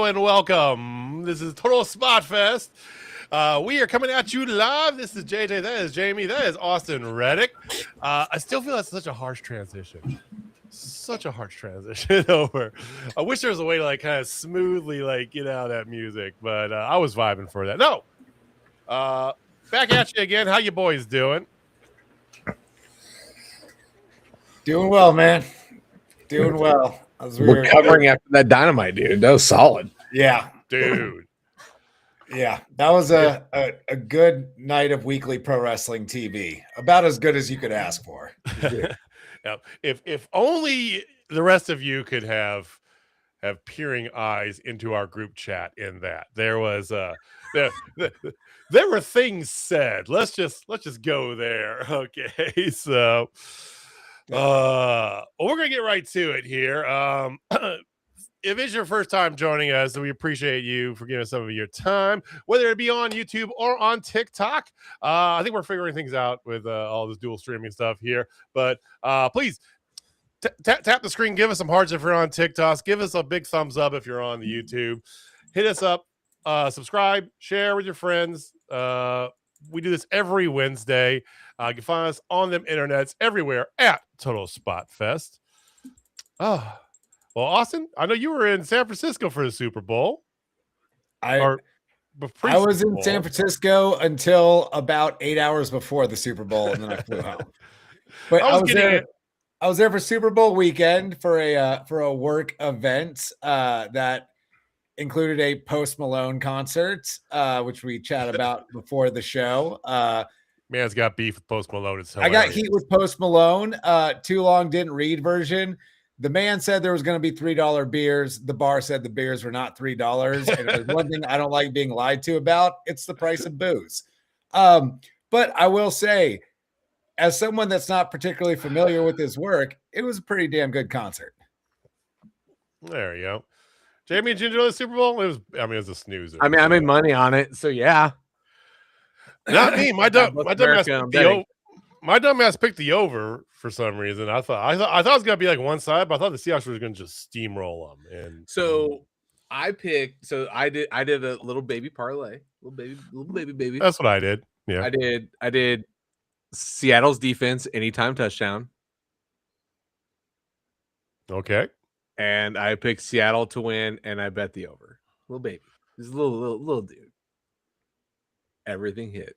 and welcome. This is Total Spotfest. We are coming at you live. This is JJ. That is Jamie. That is Austin Reddick. I still feel that's such a harsh transition. Such a harsh transition over. I wish there was a way to like kind of smoothly like get out of that music, but I was vibing for that. No. Back at you again. How you boys doing? Doing well, man. Doing well. We're covering after that Dynamite, dude. That was solid. Yeah, dude. Yeah, that was a good night of weekly pro wrestling TV. About as good as you could ask for. Now, if only the rest of you could have peering eyes into our group chat in that there was there were things said. Let's just go there. Okay, so well, we're gonna get right to it here. If it's your first time joining us, we appreciate you for giving us some of your time, whether it be on YouTube or on TikTok. I think we're figuring things out with all this dual streaming stuff here, but please tap the screen, give us some hearts if you're on TikTok, give us a big thumbs up if you're on the YouTube, hit us up, subscribe, share with your friends. We do this every Wednesday. You can find us on them internets everywhere at Total Spot Fest. Oh, well, Austin, I know you were in San Francisco for the Super Bowl. I was in San Francisco until about 8 hours before the Super Bowl, and then I flew home. But I was there for Super Bowl weekend for a work event that included a Post Malone concert, which we chat about before the show. Man's got beef with Post Malone. I got heat with Post Malone. Too Long Didn't Read version. The man said there was going to be $3 beers. The bar said the beers were not $3. And there's one thing I don't like being lied to about, it's the price of booze. But I will say, as someone that's not particularly familiar with his work, it was a pretty damn good concert. There you go. Jamie, did you enjoy the Super Bowl? It was a snoozer. I mean, I made money on it, so yeah. Not me. My dumbass picked the over for some reason. I thought it was gonna be like one side, but I thought the Seahawks were gonna just steamroll them. And so I did a little baby parlay, little baby. That's what I did. Yeah, I did Seattle's defense anytime touchdown. Okay. And I picked Seattle to win, and I bet the over. Little baby, this little dude. Everything hit. It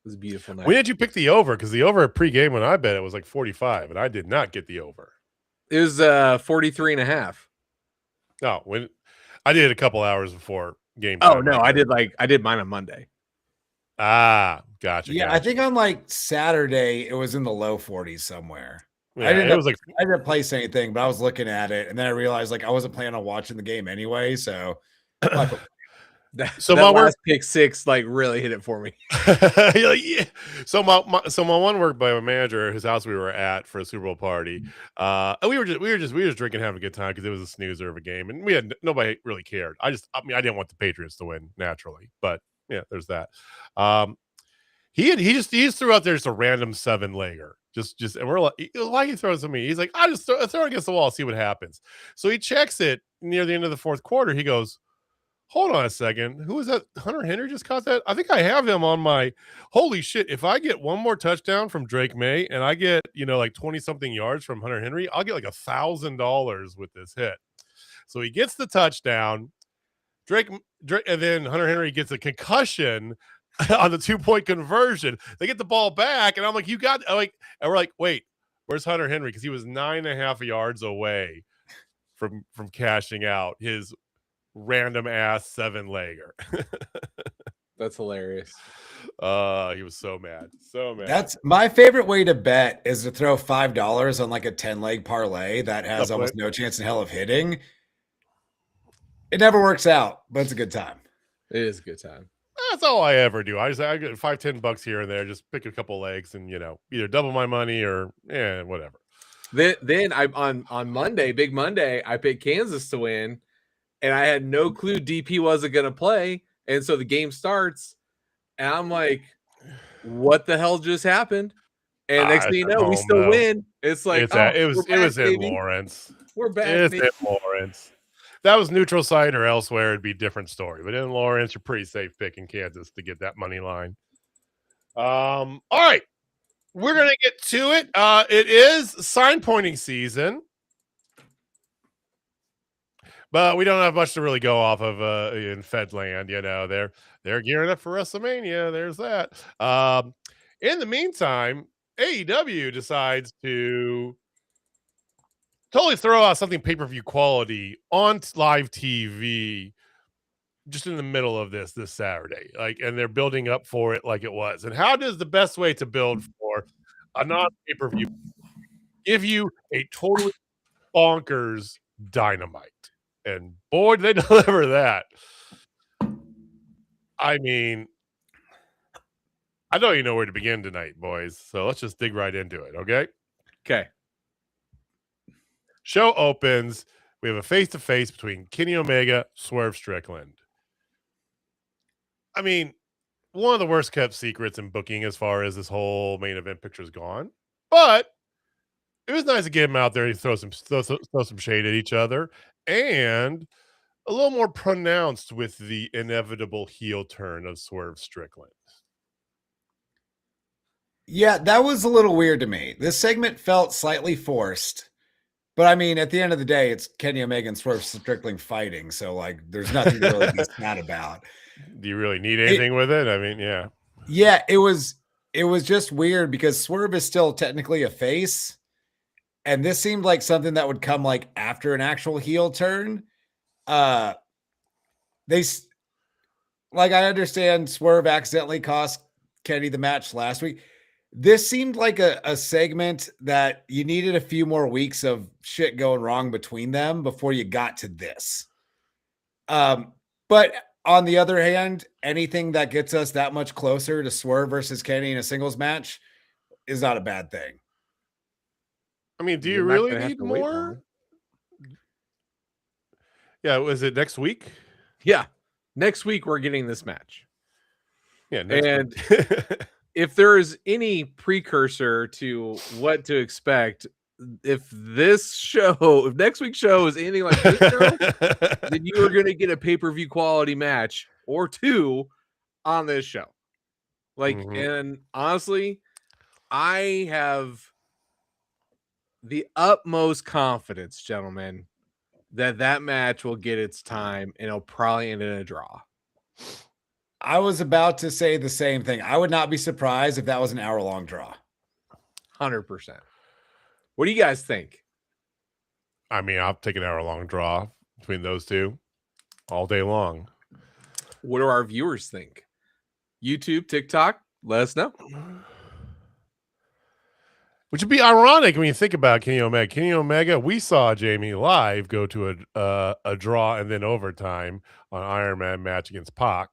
was a beautiful night. When did you pick the over? Because the over at pregame when I bet it was like 45, and I did not get the over. It was 43.5. No, when I did it a couple hours before game time. Oh no, I did mine on Monday. Ah, gotcha. Yeah, gotcha. I think on like Saturday it was in the low 40s somewhere. Yeah, I didn't place anything, but I was looking at it, and then I realized like I wasn't planning on watching the game anyway. So, so my last pick six like really hit it for me. Yeah. So my one work by my manager, whose house we were at for a Super Bowl party. We were just drinking, having a good time because it was a snoozer of a game, and nobody really cared. I didn't want the Patriots to win naturally, but yeah, there's that. He just threw out there just a random 7-legger. Just and we're like, why are you throwing to me? He's like, I just throw it against the wall, see what happens. So he checks it near the end of the fourth quarter. He goes, hold on a second. Who is that? Hunter Henry just caught that? I think I have him on my holy shit. If I get one more touchdown from Drake May and I get, like 20-something yards from Hunter Henry, I'll get like $1,000 with this hit. So he gets the touchdown. Drake, and then Hunter Henry gets a concussion on the 2-point conversion. They get the ball back, and I'm like, and we're like, wait, where's Hunter Henry? Because he was 9.5 yards away from cashing out his random ass 7-legger. That's hilarious. He was so mad. That's my favorite way to bet, is to throw $5 on like a 10-leg parlay that has almost no chance in hell of hitting. It never works out, but it's a good time. It is a good time. That's all I ever do. I get $5-10 here and there, just pick a couple legs and either double my money or whatever. Then I on Monday, Big Monday, I picked Kansas to win, and I had no clue DP wasn't going to play, and so the game starts, and I'm like, "What the hell just happened?" And next thing you know, we still win. It's like it was in Lawrence. We're back. It's in Lawrence. that was neutral site or elsewhere, it'd be a different story. But in Lawrence, you're pretty safe picking Kansas to get that money line. All right. We're going to get to it. It is sign pointing season. But we don't have much to really go off of in Fedland. They're gearing up for WrestleMania. There's that. In the meantime, AEW decides to totally throw out something pay-per-view quality on live TV just in the middle of this Saturday. And they're building up for it like it was. And how does the best way to build for a non-pay-per-view give you a totally bonkers Dynamite? And boy, did they deliver that. I mean, I don't even know where to begin tonight, boys. So let's just dig right into it, okay? Okay. Show opens. We have a face-to-face between Kenny Omega, Swerve Strickland. I mean, one of the worst-kept secrets in booking as far as this whole main event picture is gone. But it was nice to get him out there and throw some shade at each other. And a little more pronounced with the inevitable heel turn of Swerve Strickland. Yeah, that was a little weird to me. This segment felt slightly forced. But I mean, at the end of the day, it's Kenny Omega and Swerve Strickland fighting. So, there's nothing to really be mad about. Do you really need anything with it? I mean, yeah. Yeah, it was just weird because Swerve is still technically a face. And this seemed like something that would come after an actual heel turn. I understand Swerve accidentally cost Kenny the match last week. This seemed like a segment that you needed a few more weeks of shit going wrong between them before you got to this. But on the other hand, anything that gets us that much closer to Swerve versus Kenny in a singles match is not a bad thing. I mean, do you really need more? Yeah, was it next week? Yeah. Next week, we're getting this match. Yeah. And if there is any precursor to what to expect, if next week's show is anything like this show, then you are going to get a pay-per-view quality match or two on this show. And honestly, I have the utmost confidence, gentlemen, that match will get its time and it'll probably end in a draw. I was about to say the same thing. I would not be surprised if that was an hour-long draw. 100%. What do you guys think? I mean, I'll take an hour-long draw between those two all day long. What do our viewers think? YouTube, TikTok, let us know. Which would be ironic when you think about Kenny Omega. Kenny Omega, we saw Jamie live go to a draw and then overtime on Iron Man match against Pac.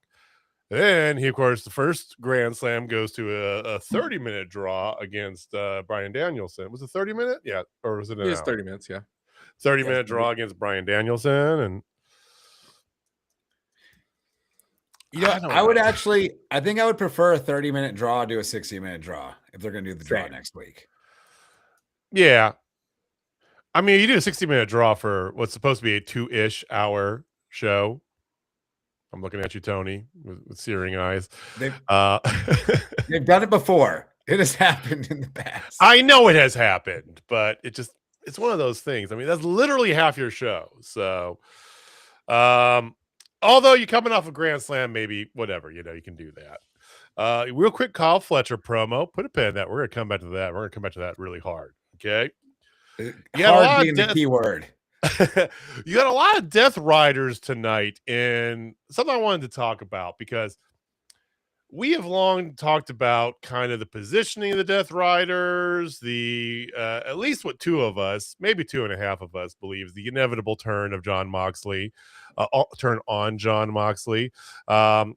Then he, of course, the first Grand Slam goes to a 30-minute draw against Bryan Danielson. Was it 30-minute? Yeah. Or was it an hour? 30 minutes, yeah. 30-minute draw against Bryan Danielson. And I think I would prefer a 30-minute draw to a 60-minute draw if they're going to do the draw next week. Yeah. I mean, you do a 60-minute draw for what's supposed to be a 2-ish hour show. I'm looking at you, Tony, with searing eyes. They've done it before. It has happened in the past. I know it has happened, but it's one of those things. I mean, that's literally half your show. So, although you're coming off a Grand Slam, maybe whatever, you can do that. Real quick, Kyle Fletcher promo. Put a pin in that. We're going to come back to that. We're going to come back to that really hard. Okay. Hard being the key word. You got a lot of Death Riders tonight, and something I wanted to talk about because we have long talked about kind of the positioning of the Death Riders, the at least what two of us, maybe two and a half of us, believes the inevitable turn of Jon Moxley, turn on Jon Moxley. But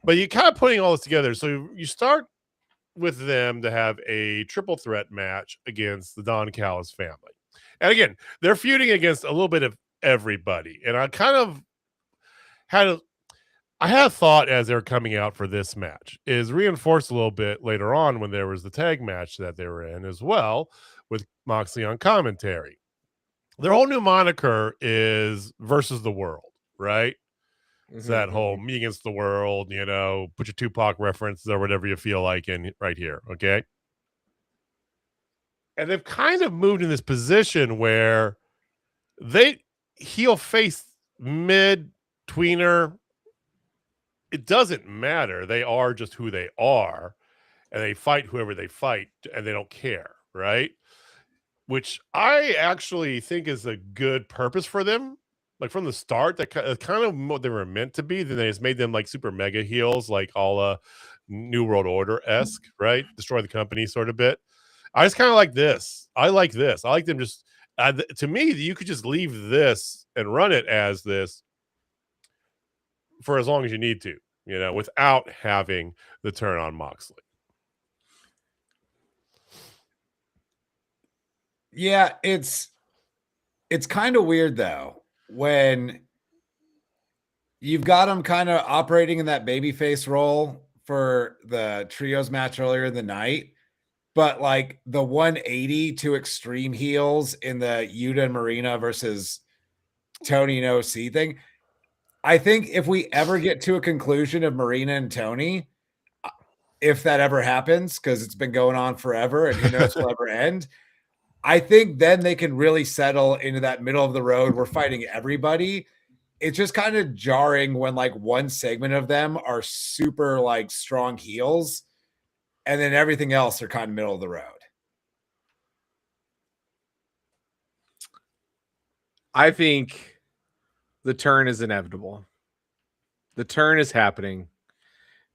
you kind of putting all this together. So you start with them to have a triple threat match against the Don Callis family. And again, they're feuding against a little bit of everybody. And I kind of had a thought as they're coming out for this match is reinforced a little bit later on when there was the tag match that they were in as well with Moxley on commentary. their whole new moniker is versus the world, right? It's that whole me against the world, put your Tupac references or whatever you feel like in right here, okay? And they've kind of moved in this position where they heel face mid tweener. It doesn't matter. They are just who they are, and they fight whoever they fight, and they don't care, right? Which I actually think is a good purpose for them. Like from the start, that kind of what they were meant to be. Then they just made them like super mega heels, like all New World Order esque, right? Destroy the company sort of bit. I just kind of like this. I like this. I like them just. To me, you could just leave this and run it as this for as long as you need to, without having the turn on Moxley. Yeah, it's kind of weird though when you've got him kind of operating in that babyface role for the trios match earlier in the night, but like the 180 to extreme heels in the Yuta and Marina versus Tony and OC thing. I think if we ever get to a conclusion of Marina and Tony, if that ever happens, because it's been going on forever and who knows will ever end, I think then they can really settle into that middle of the road. We're fighting everybody. It's just kind of jarring when like one segment of them are super like strong heels and then everything else are kind of middle of the road. I think the turn is inevitable. The turn is happening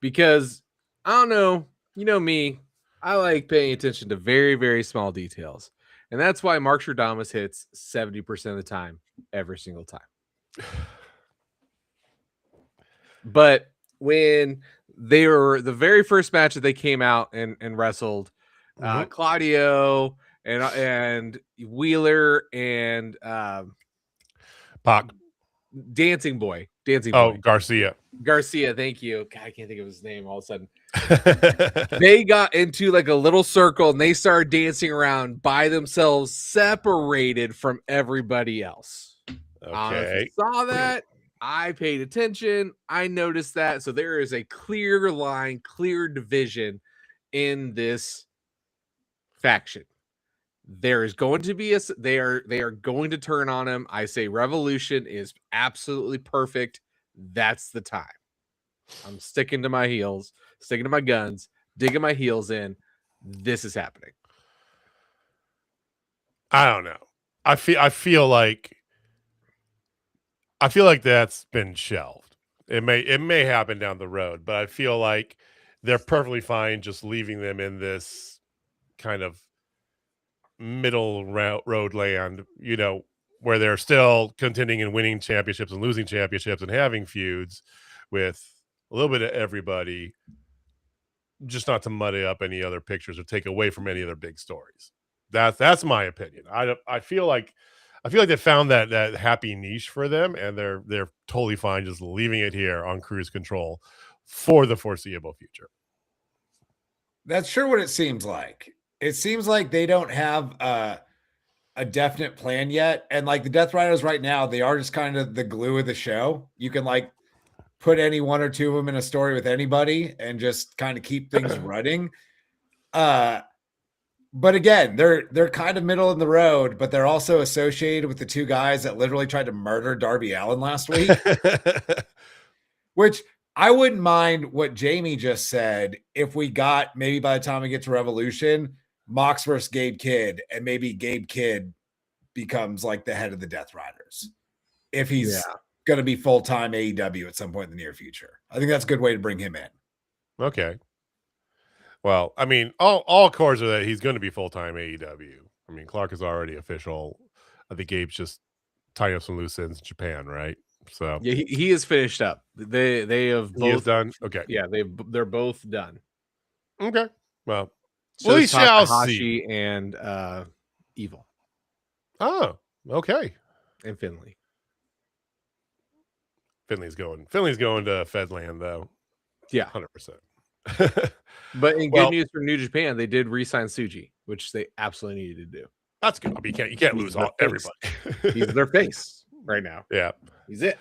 because I don't know, you know me, I like paying attention to very, very small details. And that's why Mark Stradamus hits 70% of the time, every single time. But when they were the very first match that they came out and wrestled, Claudio and Wheeler and Pac. Dancing Boy. Garcia, thank you. God, I can't think of his name all of a sudden. They got into like a little circle and they started dancing around by themselves, separated from everybody else. Okay. Saw that. I paid attention. I noticed that. So there is a clear line, clear division in this faction. There is going to be they are going to turn on him. I say Revolution is absolutely perfect. That's the time. I'm sticking to my heels, sticking to my guns, digging my heels in. This is happening. I don't know. I feel like that's been shelved. It may happen down the road, but I feel like they're perfectly fine just leaving them in this kind of middle road land, where they're still contending and winning championships and losing championships and having feuds with a little bit of everybody, just not to muddy up any other pictures or take away from any other big stories. That's my opinion. I feel like they found that happy niche for them, and they're totally fine just leaving it here on cruise control for the foreseeable future. That's sure what it seems like. It seems like they don't have a definite plan yet. And like the Death Riders right now, they are just kind of the glue of the show. You can like put any one or two of them in a story with anybody and just kind of keep things running. But again, they're kind of middle of the road, but they're also associated with the two guys that literally tried to murder Darby Allin last week. Which I wouldn't mind what Jamie just said if we got, maybe by the time we get to Revolution, Mox versus Gabe Kidd, and maybe Gabe Kidd becomes like the head of the Death Riders if he's going to be full-time AEW at some point in the near future. I think that's a good way to bring him in. Okay. Well, I mean, all cores are that he's going to be full-time AEW. I mean, Clark is already official. I think Gabe's just tying up some loose ends in Japan, right? So yeah, he is finished up. They have both. He is done. Okay. Yeah, they're both done. Okay. Well, so we shall Takahashi see. And Evil. Oh, okay. And Finley. Finley's going to Fedland though. Yeah, 100%. But in good news for New Japan, they did re-sign Tsuji, which they absolutely needed to do. That's good. I mean, you can't lose everybody. He's their face right now. Yeah, he's it.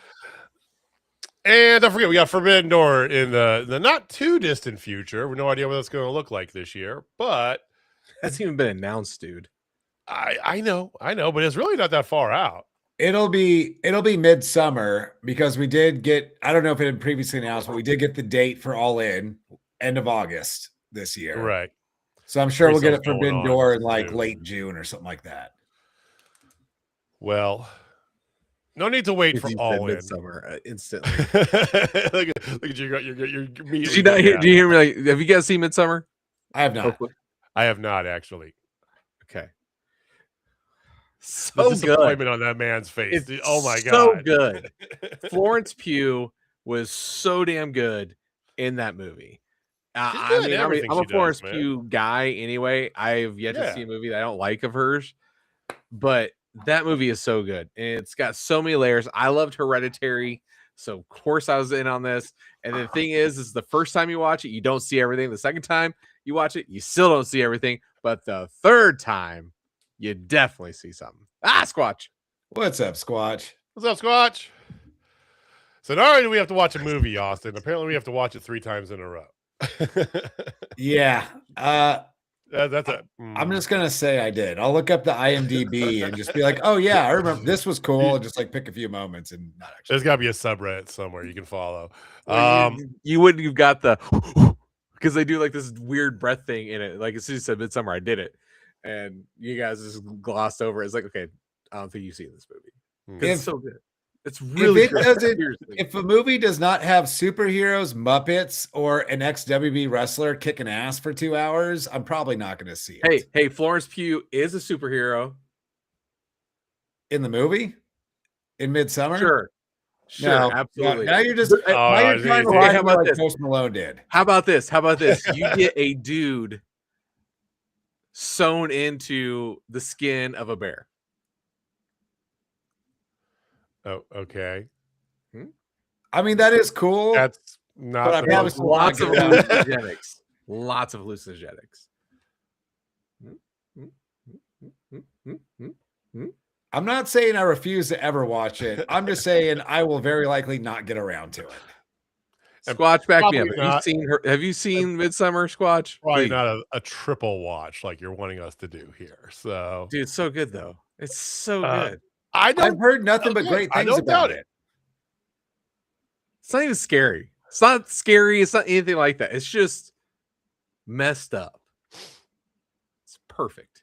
And don't forget, we got Forbidden Door in the not too distant future. We have no idea what that's going to look like this year, but that's even been announced, dude. I know, but it's really not that far out. It'll be midsummer because we did get, I don't know if it had previously announced, but we did get the date for All In end of August this year. Right. So I'm sure we'll get it Forbidden Door in like late June or something like that. Well, no need to wait for All In. Midsummer instantly. look at you. Did you not hear? Do you hear me? Like, have you guys seen Midsummer? I have not. Hopefully. I have not actually. Okay. So the disappointment on that man's face. Oh my god. So good. Florence Pugh was so damn good in that movie. I mean, I'm a Florence Pugh guy anyway. I've yet to see a movie that I don't like of hers, but that movie is so good. And it's got so many layers. I loved Hereditary, so of course I was in on this. And the thing is the first time you watch it, you don't see everything. The second time you watch it, you still don't see everything. But the third time, you definitely see something. Squatch. What's up, Squatch? What's up, Squatch? So not only do we have to watch a movie, Austin, apparently we have to watch it 3 times in a row. Yeah. That's it. I'm just gonna say I did. I'll look up the IMDb and just be like, oh yeah, I remember this was cool, and just like pick a few moments and not actually. There's gotta be a subreddit somewhere you can follow. You wouldn't, you've got the because they do like this weird breath thing in it. Like as soon as you said Midsummer, I did it. And you guys just glossed over it. It's like, okay, I don't think you've seen this movie. It's so good. It's really good. If a movie does not have superheroes, Muppets, or an ex-WB wrestler kicking ass for 2 hours, I'm probably not going to see it. Hey, Florence Pugh is a superhero. In the movie? In Midsummer? Sure, no, absolutely. Now you're just now you're trying to lie like Post Malone did. How about this? You get a dude sewn into the skin of a bear. Oh, okay. I mean, that is cool. That's not. But lots of hallucinogenics. Lots of hallucinogenics. I'm not saying I refuse to ever watch it. I'm just saying I will very likely not get around to it. Squatch, back me up. Have you seen Midsummer, Squatch? Probably not a triple watch like you're wanting us to do here. So, dude, it's so good though. It's so good. I've heard nothing but great things about it. It's not even scary. It's not scary. It's not anything like that. It's just messed up. It's perfect.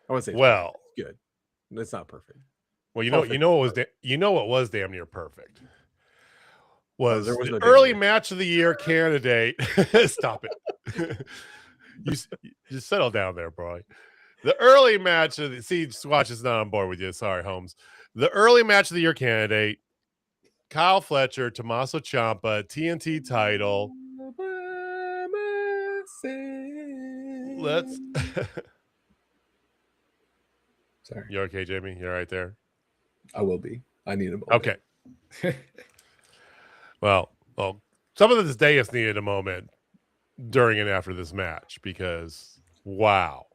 I would say good. It's not perfect. Well, you know what was damn near perfect was the early match of the year candidate. Stop it. you just settle down there, bro. The early match of the Swatch is not on board with you. Sorry, Holmes. The early match of the year candidate, Kyle Fletcher, Tommaso Ciampa, TNT title. Let's. Sorry. You okay, Jamie? You're right there. I will be. I need a moment. Okay. well, some of this day has needed a moment during and after this match because wow.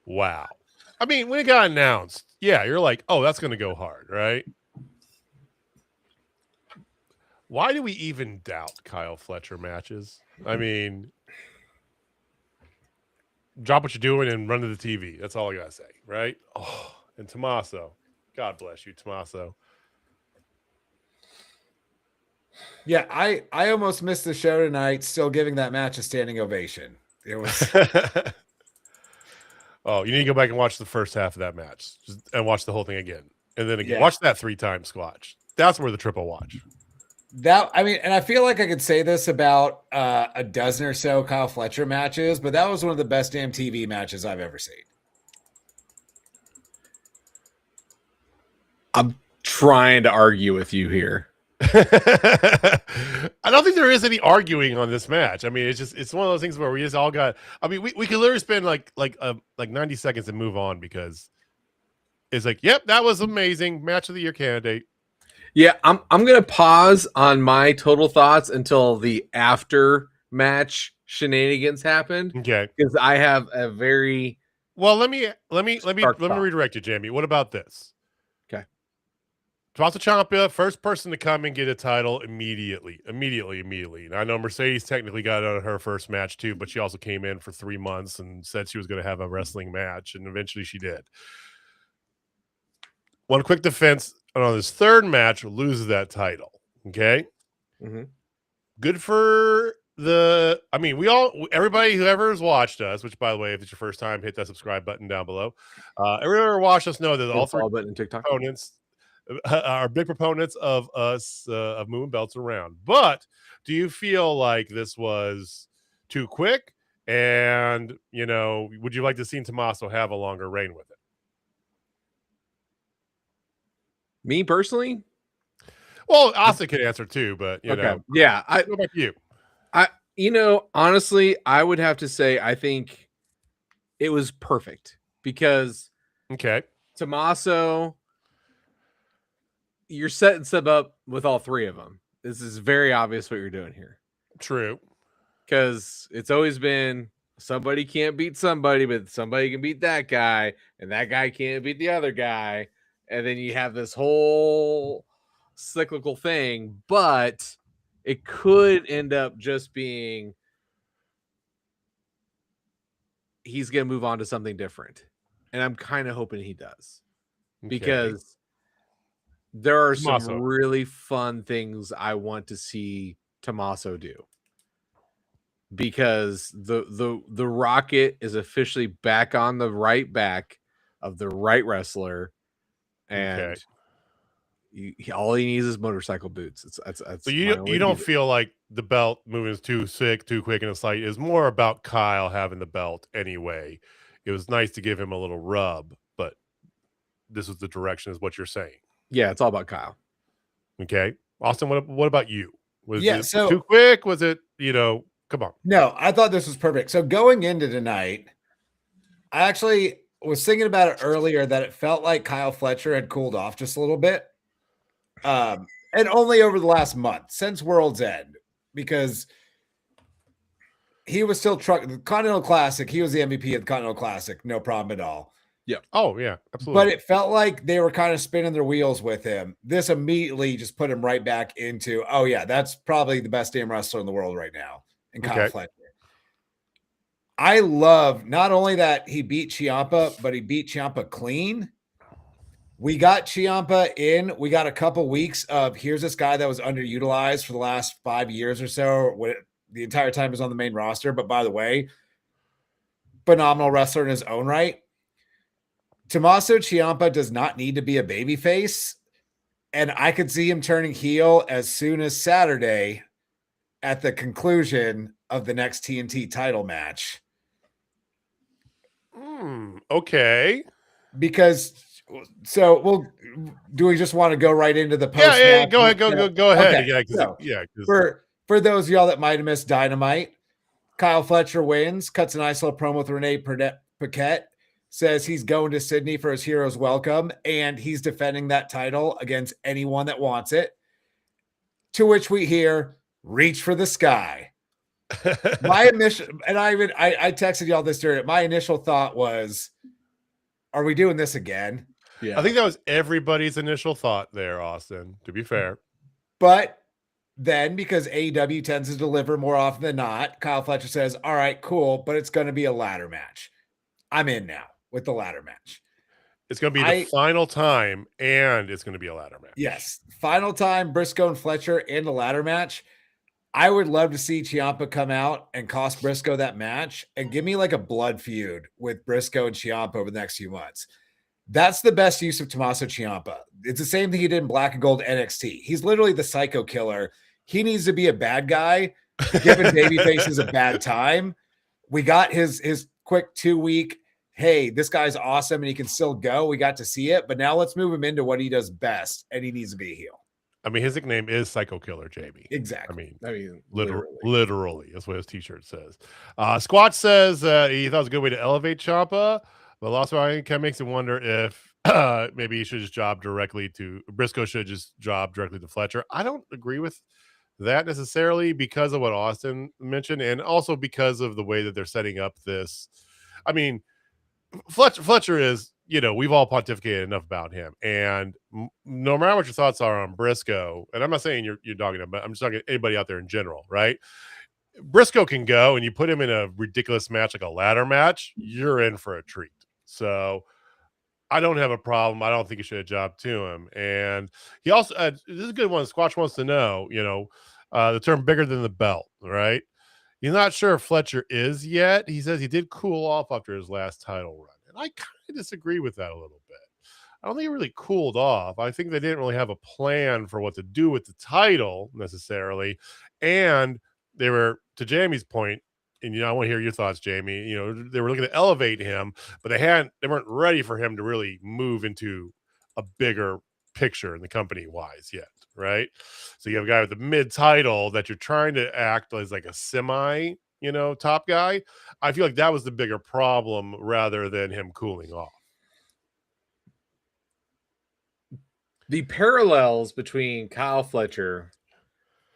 I mean, when it got announced, yeah, you're like, oh, that's going to go hard, right? Why do we even doubt Kyle Fletcher matches? I mean, drop what you're doing and run to the TV. That's all I got to say, right? Oh, and Tommaso. God bless you, Tommaso. Yeah, I almost missed the show tonight, still giving that match a standing ovation. It was... Oh, you need to go back and watch the first half of that match and watch the whole thing again. And then again, watch that 3 times, Squatch. That's where the triple watch. I mean, and I feel like I could say this about a dozen or so Kyle Fletcher matches, but that was one of the best damn TV matches I've ever seen. I'm trying to argue with you here. I don't think there is any arguing on this match. I mean, it's one of those things where we just all got. I mean, we could literally spend like 90 seconds and move on because it's like, yep, that was amazing match of the year candidate. Yeah, I'm gonna pause on my total thoughts until the after match shenanigans happened. Okay, because I have a very Well, let me redirect you, Jamie. What about this? Okay. Tommaso Ciampa, first person to come and get a title immediately. And I know Mercedes technically got it on her first match too, but she also came in for 3 months and said she was going to have a wrestling match, and eventually she did. One quick defense on this third match, loses that title. Okay. Mm-hmm. Good for everybody who ever has watched us, which by the way, if it's your first time, hit that subscribe button down below. Everyone who watched us know that all three opponents are big proponents of us of moving belts around. But do you feel like this was too quick? And would you like to see Tommaso have a longer reign with it? Me personally? Well, Asa can answer too, but know. Yeah. What about you? Honestly, I would have to say I think it was perfect because Tommaso, you're setting sub up with all three of them. This is very obvious what you're doing here. True. Because it's always been somebody can't beat somebody, but somebody can beat that guy, and that guy can't beat the other guy. And then you have this whole cyclical thing, but it could end up just being he's going to move on to something different. And I'm kind of hoping he does because there are some really fun things I want to see Tommaso do. Because the rocket is officially back on the right back of the right wrestler, and all he needs is motorcycle boots. That's so you don't feel like the belt moving too quick in a sight is more about Kyle having the belt anyway. It was nice to give him a little rub, but this was the direction, is what you're saying. Yeah, it's all about Kyle. Okay, Austin, what about you? Was it so too quick? Was it come on? No, I thought this was perfect. So going into tonight, I actually was thinking about it earlier that it felt like Kyle Fletcher had cooled off just a little bit. And only over the last month since World's End, because he was still the Continental Classic. He was the MVP of the Continental Classic. No problem at all. Yeah. Oh, yeah, absolutely. But it felt like they were kind of spinning their wheels with him. This immediately just put him right back into, oh, yeah, that's probably the best damn wrestler in the world right now. And Kyle Fletcher. I love not only that he beat Ciampa, but he beat Ciampa clean. We got Ciampa in. We got a couple weeks of here's this guy that was underutilized for the last 5 years or so. The entire time was on the main roster. But by the way, phenomenal wrestler in his own right. Tommaso Ciampa does not need to be a babyface. And I could see him turning heel as soon as Saturday at the conclusion of the next TNT title match. Okay. Because do we just want to go right into the post? Yeah, go ahead. Go ahead. Okay. For those of y'all that might have missed Dynamite, Kyle Fletcher wins, cuts a nice little promo with Renee Paquette, says he's going to Sydney for his hero's welcome, and he's defending that title against anyone that wants it. To which we hear, reach for the sky. My initial, and I texted y'all this during it. My initial thought was, are we doing this again? Yeah. I think that was everybody's initial thought there, Austin, to be fair. But then, because AEW tends to deliver more often than not, Kyle Fletcher says, all right, cool, but it's going to be a ladder match. I'm in now with the ladder match. It's going to be the final time, and it's going to be a ladder match. Yes. Final time, Briscoe and Fletcher in the ladder match. I would love to see Ciampa come out and cost Briscoe that match and give me like a blood feud with Briscoe and Ciampa over the next few months. That's the best use of Tommaso Ciampa. It's the same thing he did in Black and Gold NXT. He's literally the psycho killer. He needs to be a bad guy, giving babyfaces a bad time. We got his quick 2-week, hey, this guy's awesome and he can still go. We got to see it, but now let's move him into what he does best, and he needs to be a heel. I mean, his nickname is Psycho Killer, Jamie. Exactly. I mean, literally. That's what his t-shirt says. Squatch says he thought it was a good way to elevate Ciampa, but also I kind of makes him wonder if maybe he should just job directly to Briscoe should just job directly to Fletcher. I don't agree with that necessarily because of what Austin mentioned, and also because of the way that they're setting up this. I mean, Fletcher is, we've all pontificated enough about him, and no matter what your thoughts are on Briscoe, and I'm not saying you're dogging him, but I'm just talking anybody out there in general, right? Briscoe can go, and you put him in a ridiculous match like a ladder match, you're in for a treat. So I don't have a problem. I don't think you should have jobbed to him. And he also, this is a good one. Squatch wants to know, the term bigger than the belt, right? He's not sure if Fletcher is yet. He says he did cool off after his last title run. And I kind of disagree with that a little bit. I don't think he really cooled off. I think they didn't really have a plan for what to do with the title necessarily. And they were, to Jamie's point, and I want to hear your thoughts, Jamie. They were looking to elevate him, but they weren't ready for him to really move into a bigger picture in the company wise yet, right? So you have a guy with the mid title that you're trying to act as like a semi, top guy. I feel like that was the bigger problem rather than him cooling off. The parallels between Kyle Fletcher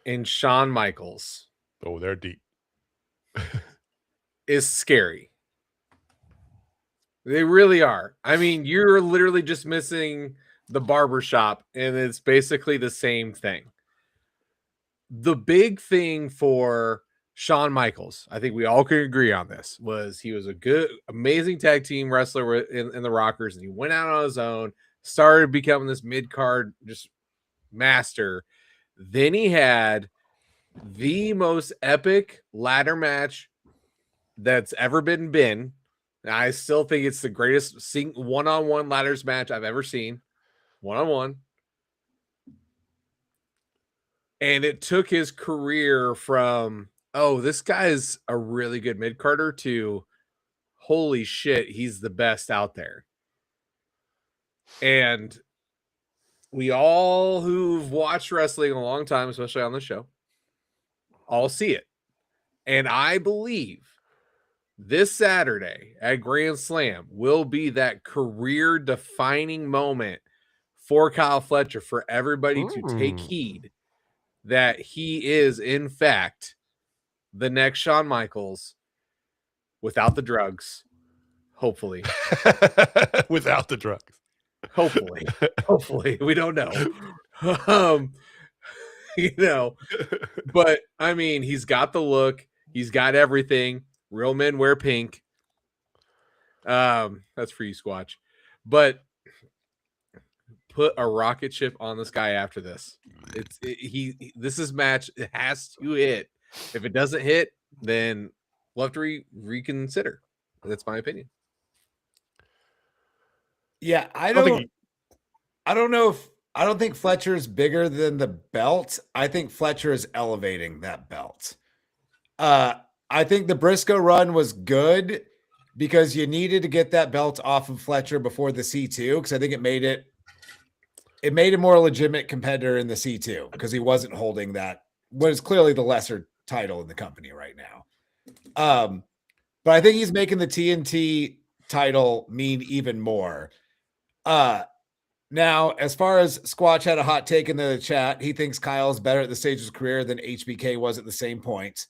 and Shawn Michaels. Oh, they're deep. Is scary. They really are. I mean, you're literally just missing the barbershop, and it's basically the same thing. The big thing for Shawn Michaels, I think we all can agree on this, was he was a good, amazing tag team wrestler in the Rockers, and he went out on his own, started becoming this mid-card just master. Then he had the most epic ladder match that's ever been. I still think it's the greatest one-on-one ladders match I've ever seen. One-on-one. And it took his career from, this guy is a really good mid-carder, to holy shit, he's the best out there. And we all who've watched wrestling a long time, especially on the show, all see it. And I believe this Saturday at Grand Slam will be that career-defining moment for Kyle Fletcher, for everybody to take heed that he is, in fact, the next Shawn Michaels without the drugs, hopefully. Without the drugs. Hopefully. We don't know. But I mean, he's got the look, he's got everything. Real men wear pink. That's for you, Squatch. But put a rocket ship on this guy after this. This is match. It has to hit. If it doesn't hit, then we'll have to reconsider. That's my opinion. Yeah, I don't think Fletcher is bigger than the belt. I think Fletcher is elevating that belt. I think the Briscoe run was good because you needed to get that belt off of Fletcher before the C2, because I think it made a more legitimate competitor in the C2, because he wasn't holding that, what is clearly the lesser title in the company right now. But I think he's making the TNT title mean even more. Now, as far as Squatch had a hot take in the chat, he thinks Kyle is better at the stage of his career than HBK was at the same point.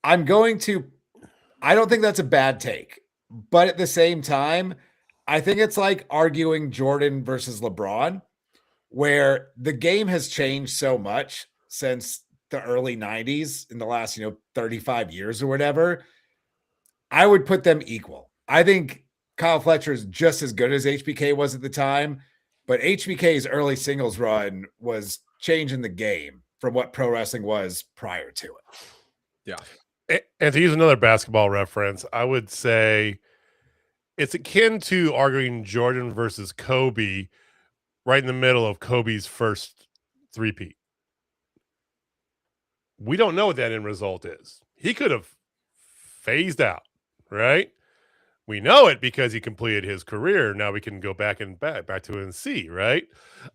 I don't think that's a bad take, but at the same time, I think it's like arguing Jordan versus LeBron, where the game has changed so much since the early 90s in the last, 35 years or whatever. I would put them equal. I think Kyle Fletcher is just as good as HBK was at the time, but HBK's early singles run was changing the game from what pro wrestling was prior to it. Yeah. And to use another basketball reference, I would say it's akin to arguing Jordan versus Kobe right in the middle of Kobe's first three-peat. We don't know what that end result is. He could have phased out, right? We know it because he completed his career. Now we can go back to it and see, right?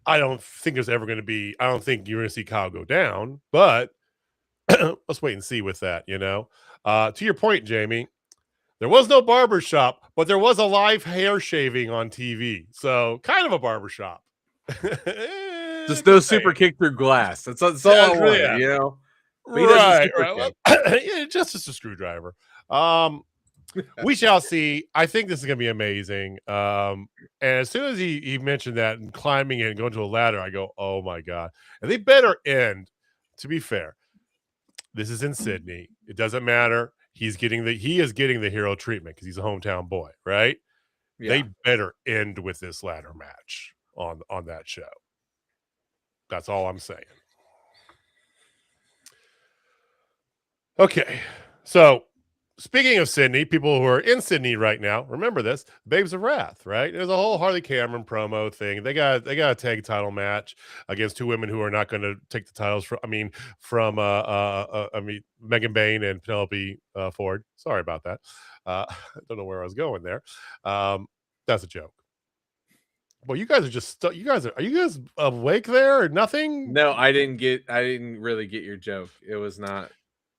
I don't think you're going to see Kyle go down, but let's wait and see with that, To your point, Jamie, there was no barbershop, but there was a live hair shaving on TV. So kind of a barbershop. Just no super kick through glass. That's all I wanted, Right. Well, yeah, just as a screwdriver. We shall see. I think this is going to be amazing. And as soon as he mentioned that and climbing it and going to a ladder, I go, oh my God. And they better end, to be fair. This is in Sydney. It doesn't matter. He is getting the hero treatment because he's a hometown boy, right? Yeah. They better end with this ladder match on that show. That's all I'm saying. Okay. So speaking of Sydney, people who are in Sydney right now, remember this, Babes of Wrath, right? There's a whole Harley Cameron promo thing. They got a tag title match against two women who are not going to take the titles from Megan Bain and Penelope Ford. Sorry about that. I don't know where I was going there. That's a joke. Well, you guys are just are you guys awake there or nothing? No, I didn't really get your joke. It was not.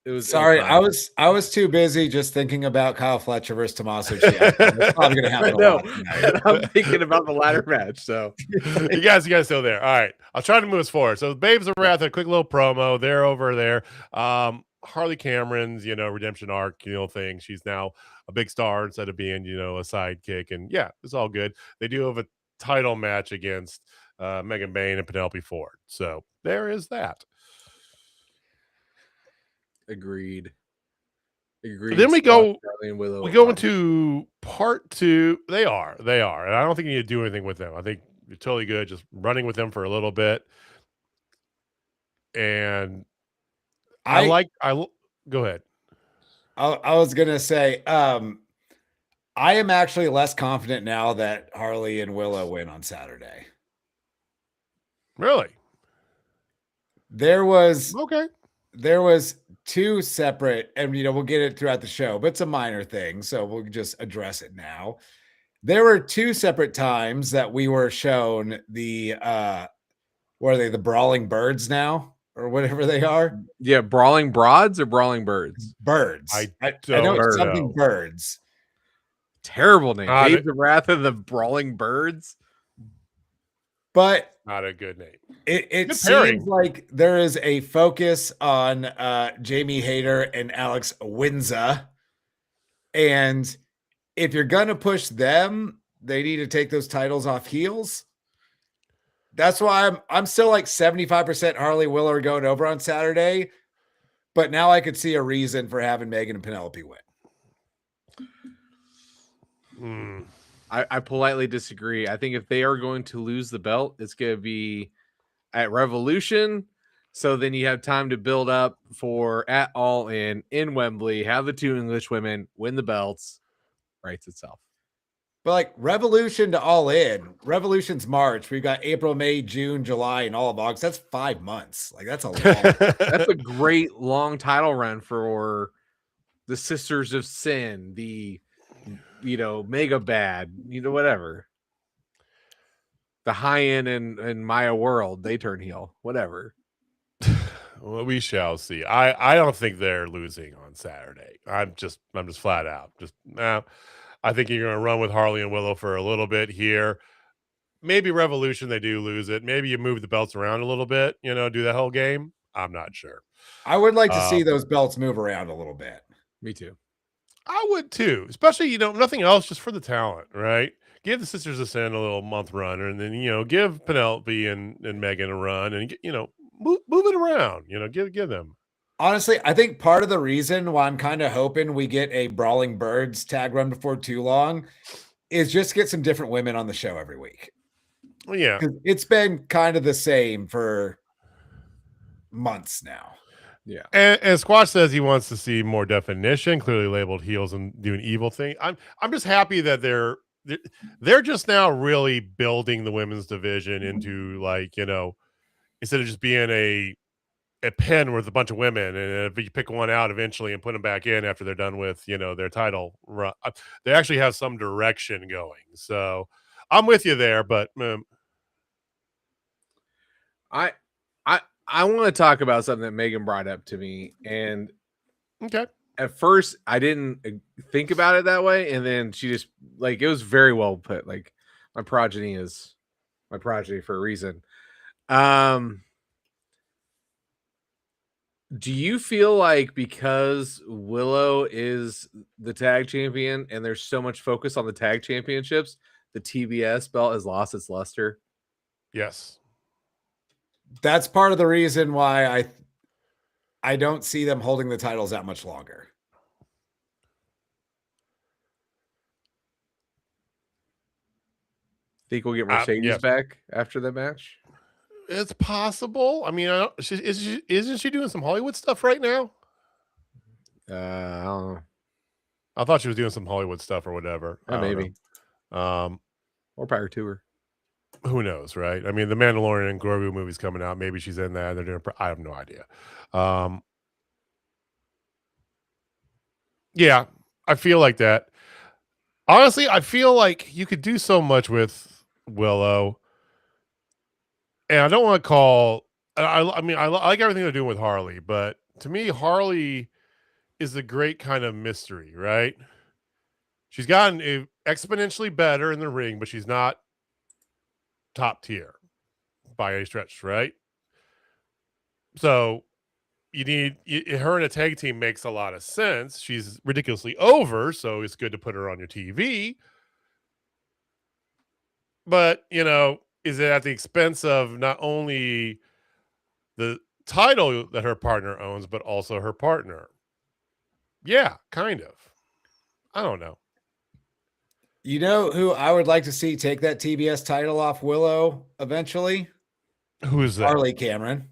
It was sorry. I was too busy just thinking about Kyle Fletcher versus Tommaso Ciampa. It's probably going to happen. No, I'm thinking about the ladder match. So you guys still there? All right, I'll try to move us forward. So, Babes of Wrath, a quick little promo. They're over there. Harley Cameron's redemption arc thing. She's now a big star instead of being a sidekick, and yeah, it's all good. They do have a title match against Megan Bain and Penelope Ford. So there is that. Agreed. Then we go into part 2. They are. And I don't think you need to do anything with them. I think you're totally good just running with them for a little bit. And go ahead. I was going to say, I am actually less confident now that Harley and Willow win on Saturday. Really? There was 2 separate, and we'll get it throughout the show, but it's a minor thing, so we'll just address it now. There were 2 separate times that we were shown the what are they, the Brawling Birds now, or whatever they are? Yeah, Brawling Broads or Brawling Birds? Birds. I know it's something Birds. Terrible name. Babes of Wrath and the Brawling Birds. But not a good name. It seems like there is a focus on Jamie Hayter and Alex Windsor. And if you're going to push them, they need to take those titles off heels. That's why I'm still like 75% Harley Willow are going over on Saturday. But now I could see a reason for having Megan and Penelope win. I politely disagree. I think if they are going to lose the belt, it's going to be at Revolution. So then you have time to build up for at All In Wembley, have the 2 English women win the belts, writes itself. But like Revolution to All In, Revolution's March. We've got April, May, June, July, and all of August. That's 5 months. Like that's a long. That's a great long title run for the Sisters of Sin, the Mega Bad, whatever. The High End and Maya World, they turn heel, whatever. Well, we shall see. I don't think they're losing on Saturday. I'm just flat out. I think you're going to run with Harley and Willow for a little bit here. Maybe Revolution, they do lose it. Maybe you move the belts around a little bit, do that whole game. I'm not sure. I would like to see those belts move around a little bit. Me too. I would too, especially, nothing else, just for the talent, right? Give the Sisters of Sin a little month run, and then, give Penelope and Megan a run, and, move it around, give them. Honestly, I think part of the reason why I'm kind of hoping we get a Brawling Birds tag run before too long is just get some different women on the show every week. Well, yeah. It's been kind of the same for months now. Yeah. And Squash says he wants to see more definition, clearly labeled heels and doing evil thing. I'm just happy that they're just now really building the women's division into instead of just being a pen with a bunch of women, and if you pick one out eventually and put them back in after they're done with their title run, they actually have some direction going. So I'm with you there, but I want to talk about something that Megan brought up to me, and okay. At first I didn't think about it that way, and then she just it was very well put. Like, my progeny is my progeny for a reason. Do you feel like because Willow is the tag champion and there's so much focus on the tag championships, the TBS belt has lost its luster? Yes. That's part of the reason why I don't see them holding the titles that much longer. Think we'll get Mercedes back after the match? It's possible. I mean, isn't she doing some Hollywood stuff right now? I don't know. I thought she was doing some Hollywood stuff or whatever. Maybe. More power to her. Who knows, right? I mean, the Mandalorian and Grogu movie's coming out. Maybe she's in that. They're doing. I have no idea. Yeah, I feel like that. Honestly, I feel like you could do so much with Willow, and I don't want to call. I mean, I like everything they're doing with Harley, but to me, Harley is a great kind of mystery, right? She's gotten exponentially better in the ring, but she's not top tier by any stretch, right? So you need her in a tag team makes a lot of sense. She's ridiculously over, so it's good to put her on your TV. But, is it at the expense of not only the title that her partner owns, but also her partner? Yeah, kind of. I don't know. You know who I would like to see take that TBS title off Willow eventually? Who is that? Harley Cameron.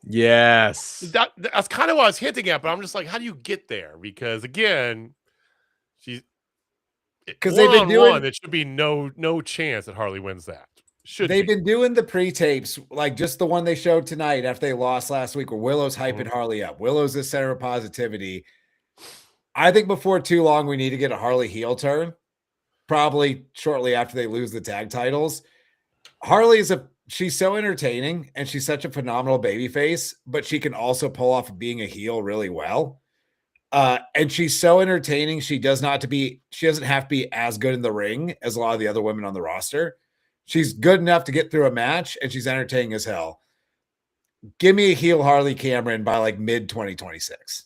Yes. That's kind of what I was hinting at, but I'm just like, how do you get there? Because again, because they've been doing it should be no chance that Harley wins that. They've been doing the pre-tapes, like just the one they showed tonight after they lost last week, where Willow's hyping Harley up. Willow's the center of positivity. I think before too long, we need to get a Harley heel turn, probably shortly after they lose the tag titles. Harley she's so entertaining and she's such a phenomenal babyface, but she can also pull off being a heel really well. And she's so entertaining. She doesn't have to be as good in the ring as a lot of the other women on the roster. She's good enough to get through a match, and she's entertaining as hell. Give me a heel Harley Cameron by like mid 2026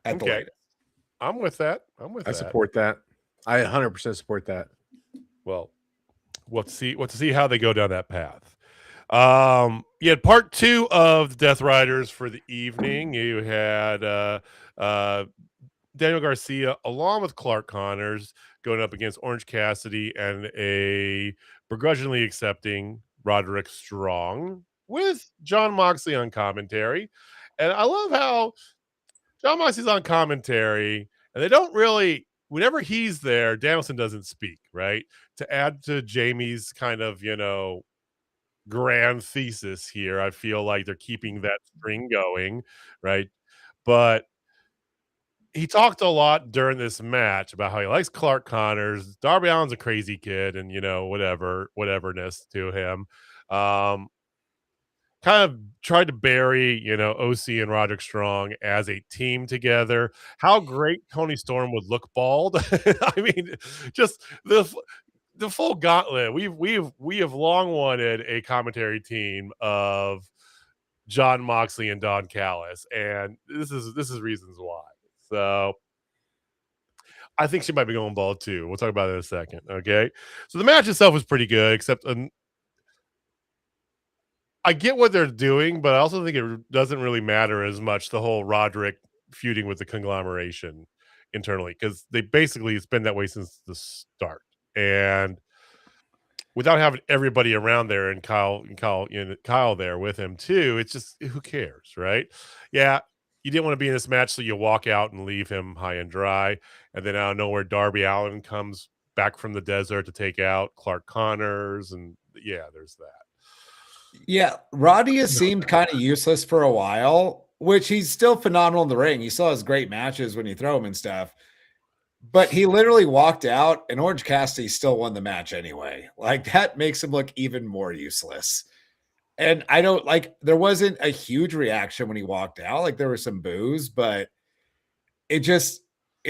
at the latest. I'm with that. I support that. I 100% support that. Well, we'll see how they go down that path. You had part 2 of the Death Riders for the evening. You had Daniel Garcia along with Clark Connors going up against Orange Cassidy and a begrudgingly accepting Roderick Strong with Jon Moxley on commentary. And I love how Jon Moxley's on commentary and they don't really, whenever he's there, Danielson doesn't speak, right? To add to Jamie's kind of, grand thesis here, I feel like they're keeping that string going, right? But he talked a lot during this match about how he likes Clark Connors. Darby Allin's a crazy kid and, whateverness to him. Kind of tried to bury, OC and Roderick Strong as a team together. How great Tony Storm would look bald. I mean, just the full gauntlet. We have long wanted a commentary team of Jon Moxley and Don Callis, and this is reasons why. So I think she might be going bald too. We'll talk about it in a second. Okay. So the match itself was pretty good, except I get what they're doing, but I also think it doesn't really matter as much, the whole Roderick feuding with the conglomeration internally, because it's been that way since the start. And without having everybody around there and Kyle there with him too, it's just, who cares, right? Yeah, you didn't want to be in this match, so you walk out and leave him high and dry. And then out of nowhere, Darby Allin comes back from the desert to take out Clark Connors, and yeah, there's that. Yeah, Roddy has seemed kind of useless for a while, which he's still phenomenal in the ring. He still has great matches when you throw him and stuff. But he literally walked out, and Orange Cassidy still won the match anyway. Like, that makes him look even more useless. And I don't there wasn't a huge reaction when he walked out. Like, there was some boos, but it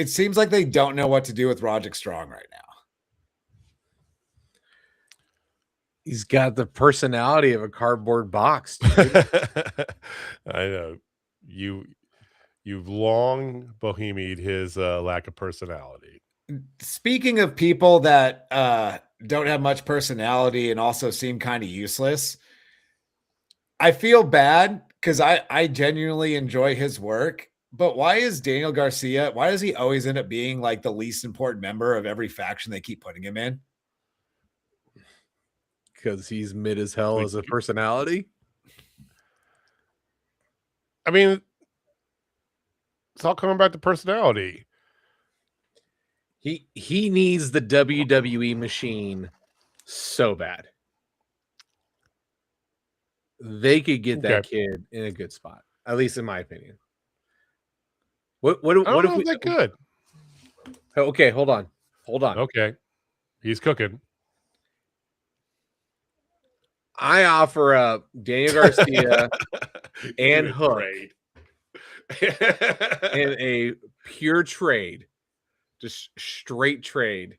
seems like they don't know what to do with Roderick Strong right now. He's got the personality of a cardboard box. I know. you've long bohemied his lack of personality. Speaking of people that don't have much personality and also seem kind of useless, I feel bad because I genuinely enjoy his work. But why is Daniel Garcia, why does he always end up being like the least important member of every faction they keep putting him in? Because he's mid as hell as a personality. I mean, it's all coming back to personality. He needs the WWE machine so bad. They could get that kid in a good spot, at least in my opinion. What if they could? Okay, hold on. Okay, he's cooking. I offer up Daniel Garcia and Hook in a pure trade, just straight trade.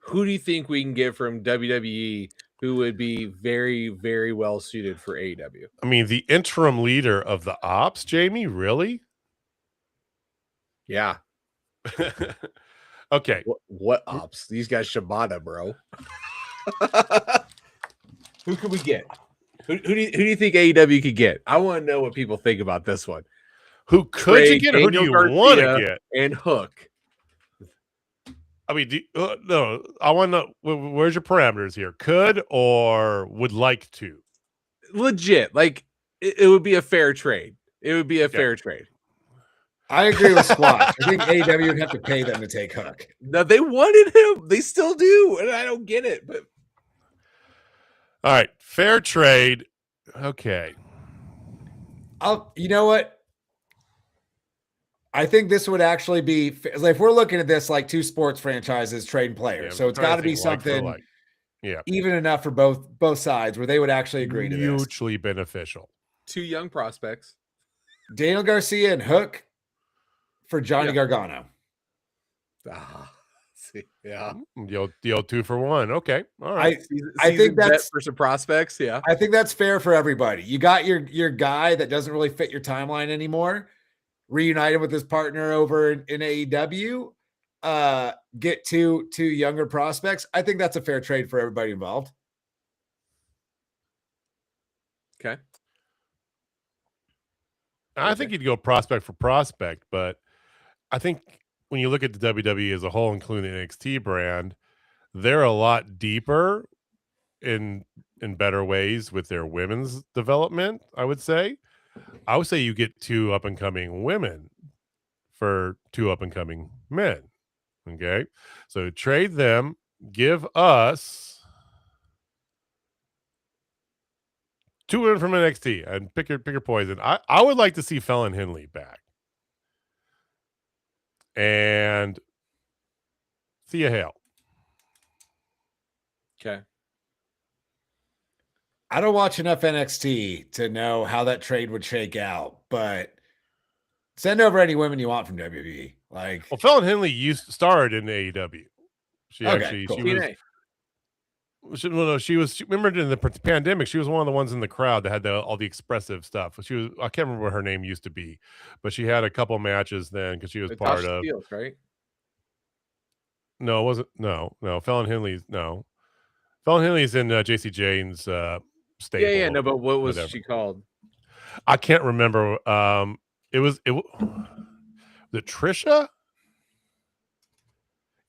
Who do you think we can get from WWE who would be very, very well suited for AEW? I mean, the interim leader of the ops, Jamie, really? Yeah. Okay. What ops? These guys Shibata, bro. Who could we get? Who do you think AEW could get? I want to know what people think about this one. Who could you get? Who do you want to get? And Hook. I mean, no, I want to know, where's your parameters here? Could or would like to? Legit. Like, it would be a fair trade. It would be a fair trade. I agree with Squatch. I think AEW would have to pay them to take Hook. No, they wanted him. They still do. And I don't get it. But all right. Fair trade. Okay. You know what? I think this would actually be, if we're looking at this like two sports franchises trading players. So it's got to be something even enough for both sides where they would actually agree to this. Mutually beneficial. 2 young prospects. Daniel Garcia and Hook for Johnny Gargano. See, yeah. The old 2 for 1. Okay. All right. I think that's for some prospects. Yeah. I think that's fair for everybody. You got your guy that doesn't really fit your timeline anymore. Reunited with his partner over in AEW, get two younger prospects. I think that's a fair trade for everybody involved. Okay. I think you'd go prospect for prospect, but I think when you look at the WWE as a whole, including the NXT brand, they're a lot deeper in better ways with their women's development, I would say. I would say you get 2 up-and-coming women for 2 up-and-coming men. Okay? So trade them, give us 2 women from NXT, and pick your poison. I would like to see Fallon Henley back. And Thea Hale. Okay. I don't watch enough NXT to know how that trade would shake out, but send over any women you want from WWE. Like, well, Fallon Henley starred in AEW. She was remember in the pandemic, she was one of the ones in the crowd that had all the expressive stuff. I can't remember what her name used to be, but she had a couple matches then because she was part of Steels, right? No, it wasn't. No. Fallon Henley's in JC Jane's stable. Yeah. No, but what was she called? I can't remember. It was the Trisha.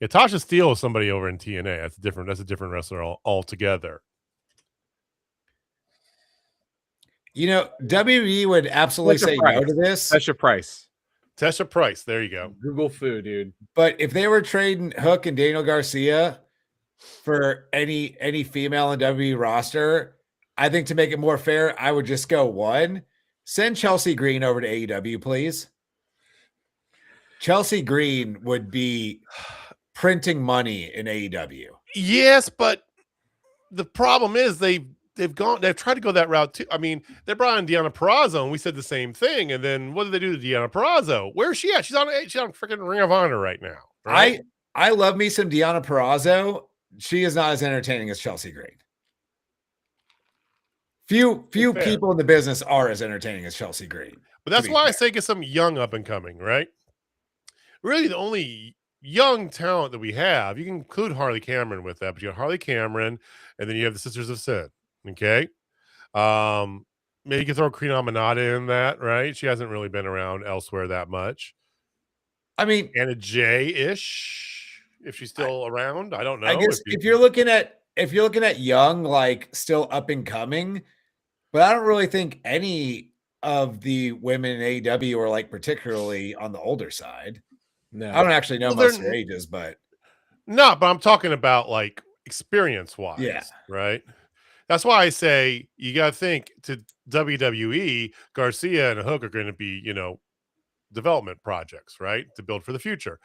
Yeah, Tasha Steele is somebody over in TNA. That's a different wrestler altogether. You know, WWE would absolutely say no to this. Tesha Price. There you go. Google Foo, dude. But if they were trading Hook and Daniel Garcia for any female in WWE roster, I think to make it more fair, I would just go 1. Send Chelsea Green over to AEW, please. Chelsea Green would be printing money in AEW. Yes, but the problem is they've tried to go that route too. I mean, they brought in Deonna Purrazzo, and we said the same thing. And then what did they do to Deonna Purrazzo? Where is she at? She's on freaking Ring of Honor right now. Right? I love me some Deonna Purrazzo. She is not as entertaining as Chelsea Green. Few people in the business are as entertaining as Chelsea Green. But that's why I say get some young up and coming, right? Really, the only young talent that we have, you can include Harley Cameron with that, but you have Harley Cameron, and then you have the Sisters of Sin. Okay. Maybe you can throw Queen Aminata in that, right? She hasn't really been around elsewhere that much. I mean, Anna Jay-ish, if she's still around. I don't know. I guess if you're looking at young, like still up and coming, but I don't really think any of the women in AEW are like particularly on the older side. No, I don't actually know most of their ages, but but I'm talking about like experience wise, yeah, right? That's why I say you got to think to WWE, Garcia and Hook are going to be, development projects, right? To build for the future.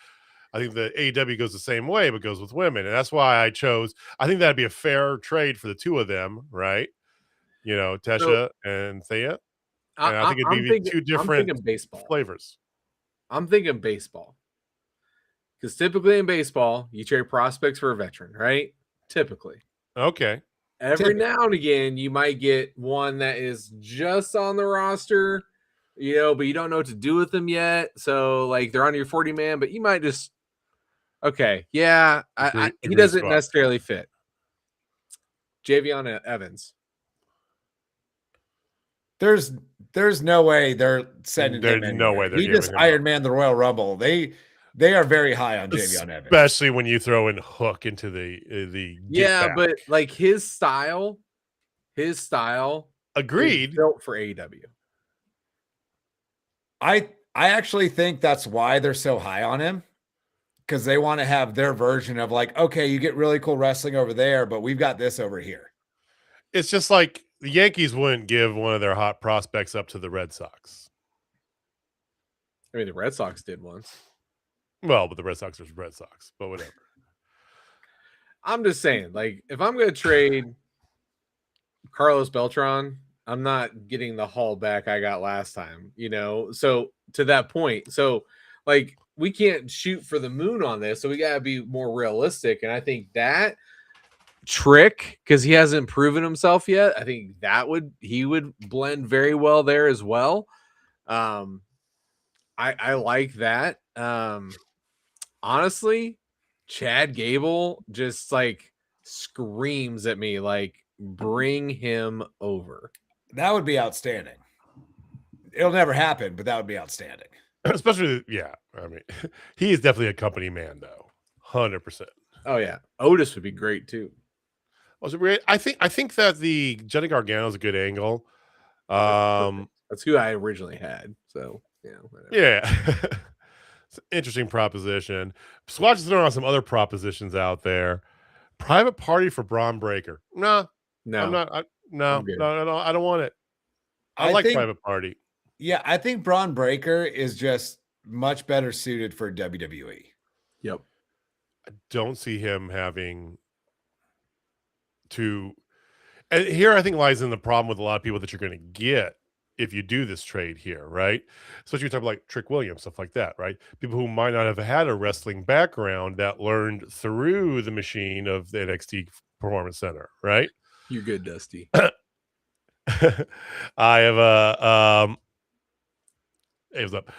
I think the AEW goes the same way, but goes with women. And that's why I think that'd be a fair trade for the two of them, right? Tesha and Thea. And I think it'd be two different flavors. I'm thinking baseball. Because typically in baseball, you trade prospects for a veteran, right? Typically. Okay. Every now and again, you might get one that is just on the roster, but you don't know what to do with them yet. So, like, they're on your 40-man, but you might just, okay, yeah, he doesn't necessarily fit. Javion Evans. There's no way they're sending him There's no way they're he just Iron Man the Royal Rumble. They are very high on Javion Evans, especially when you throw in Hook into the but like his style, agreed, is built for AEW. I actually think that's why they're so high on him, because they want to have their version of like, okay, you get really cool wrestling over there, but we've got this over here. It's just like the Yankees wouldn't give one of their hot prospects up to the Red Sox. I mean, the Red Sox did once. Well, but the Red Sox are Red Sox, but whatever. I'm just saying, like, if I'm going to trade Carlos Beltran, I'm not getting the haul back I got last time, So to that point, like, we can't shoot for the moon on this, so we got to be more realistic. And I think that Trick, because he hasn't proven himself yet, I think he would blend very well there as well. I like that. Honestly, Chad Gable just like screams at me like, bring him over. That would be outstanding. It'll never happen, but that would be outstanding. Especially, yeah. I mean, he is definitely a company man, though. 100%. Oh yeah, Otis would be great too. I think that the Johnny Gargano is a good angle. That's who I originally had. So whatever. Yeah. It's an interesting proposition. Swatch is throwing on some other propositions out there. Private party for Braun Breaker. No, I'm not. No, I don't want it. I like private party. Yeah, I think Braun Breaker is just much better suited for WWE. Yep. I don't see him having to. And here, I think lies in the problem with a lot of people that you're going to get if you do this trade here, right? Especially you talk about like Trick Williams, stuff like that, right? People who might not have had a wrestling background that learned through the machine of the NXT Performance Center, right? You're good, Dusty. I have a hey, what's up?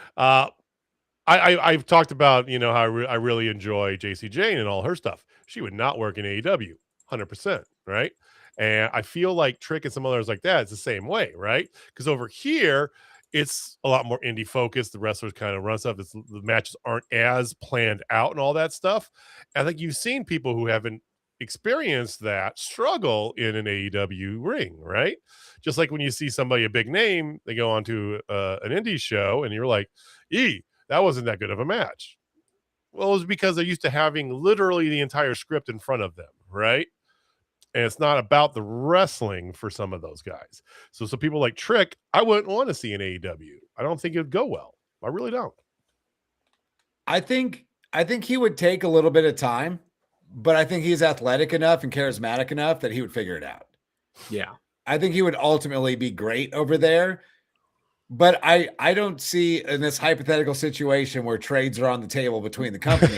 I've talked about how I really enjoy JC Jane and all her stuff. She would not work in AEW, 100%, right? And I feel like Trick and some others like that, it's the same way, right? Because over here, it's a lot more indie focused. The wrestlers kind of run stuff. The matches aren't as planned out and all that stuff. I think you've seen people who haven't experienced that struggle in an AEW ring, right? Just like when you see somebody, a big name, they go on to an indie show and you're like, that wasn't that good of a match. Well, it was because they're used to having literally the entire script in front of them, right? And it's not about the wrestling for some of those guys. So people like Trick, I wouldn't want to see in AEW. I don't think it would go well. I really don't. I think he would take a little bit of time, but I think he's athletic enough and charismatic enough that he would figure it out. Yeah. I think he would ultimately be great over there. But I don't see in this hypothetical situation where trades are on the table between the companies.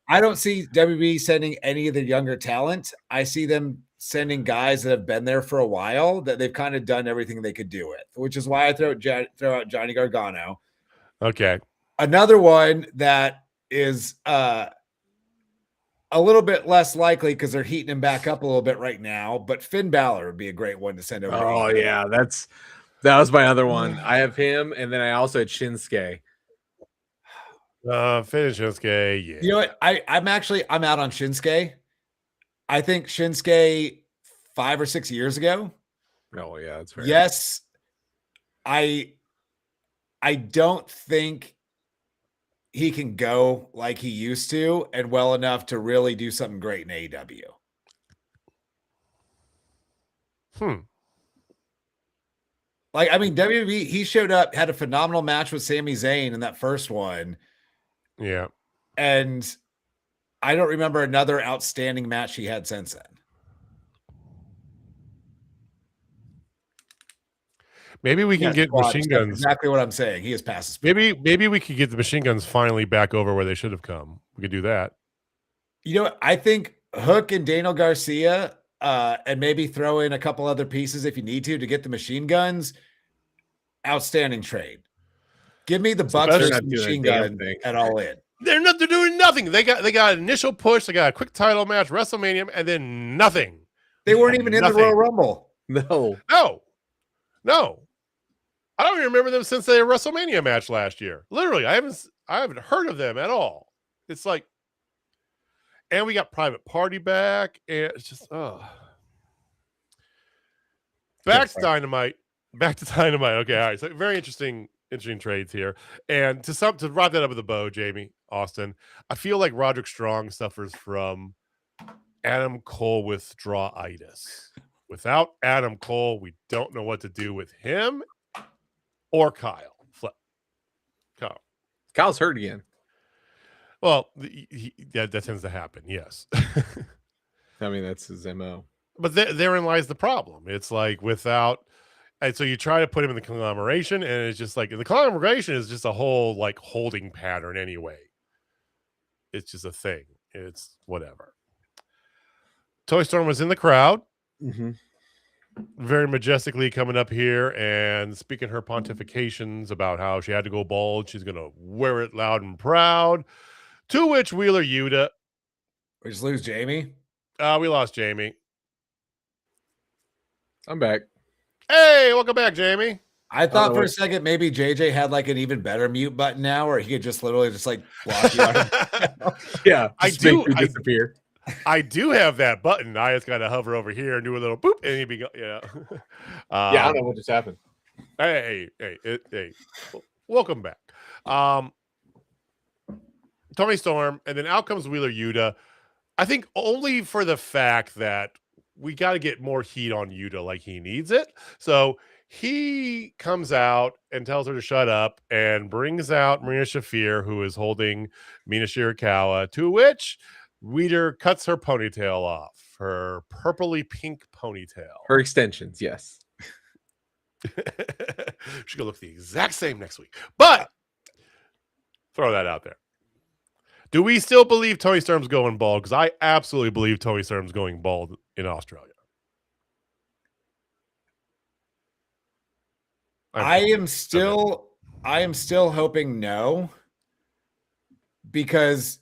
I don't see WB sending any of the younger talent. I see them sending guys that have been there for a while that they've kind of done everything they could do with, which is why I throw out Johnny Gargano. Okay. Another one that is a little bit less likely because they're heating him back up a little bit right now, but Finn Balor would be a great one to send over. Oh, yeah. That was my other one. I have him, and then I also had Shinsuke. Finish Shinsuke, yeah. You know what? I'm out on Shinsuke. I think Shinsuke 5 or 6 years ago. Oh, yeah, that's fair. Yes. I don't think he can go like he used to and well enough to really do something great in AEW. Like, I mean, WWE, he showed up, had a phenomenal match with Sami Zayn in that first one. Yeah. And I don't remember another outstanding match he had since then. Maybe we can get Machine Guns. Exactly what I'm saying. He is past his prime. Maybe we could get the Machine Guns finally back over where they should have come. We could do that. You know what? I think Hook and Daniel Garcia, and maybe throw in a couple other pieces if you need to get the Machine Guns. Outstanding trade. Give me the Bucks versus Machine Gun at All In. They're doing nothing. They got an initial push. They got a quick title match, WrestleMania, and then nothing. They weren't even in the Royal Rumble. No. I don't even remember them since their WrestleMania match last year. Literally, I haven't heard of them at all. It's like, and we got Private Party back, and it's just back to Dynamite. Okay, all right. So very interesting trades here. And to wrap that up with a bow, Jamie Austin, I feel like Roderick Strong suffers from Adam Cole withdrawal-itis. Without Adam Cole, we don't know what to do with him or Kyle. Kyle's hurt again. Well, that tends to happen, yes. I mean, that's his MO. But therein lies the problem. It's like and so you try to put him in the conglomeration, and it's just like, the conglomeration is just a whole like holding pattern anyway. It's just a thing. It's whatever. Toy Storm was in the crowd. Mm-hmm. Very majestically coming up here and speaking her pontifications about how she had to go bald. She's going to wear it loud and proud. To which Wheeler Yuta. We just lose Jamie? We lost Jamie. I'm back. Hey, welcome back, Jamie. I thought for a second maybe JJ had like an even better mute button now, where he could just literally just like block you out. Yeah, disappear. I I do have that button. I just got to hover over here and do a little boop, and he'd be yeah. I don't know what just happened. Hey, welcome back. Toni Storm, and then out comes Wheeler Yuta. I think only for the fact that we got to get more heat on Yuta, like he needs it. So he comes out and tells her to shut up and brings out Marina Shafir, who is holding Mina Shirakawa, to which Wheeler cuts her ponytail off, her purpley pink ponytail. Her extensions, yes. She's going to look the exact same next week. But throw that out there. Do we still believe Toni Storm's going bald? Because I absolutely believe Toni Storm's going bald in Australia. I am still hoping no, because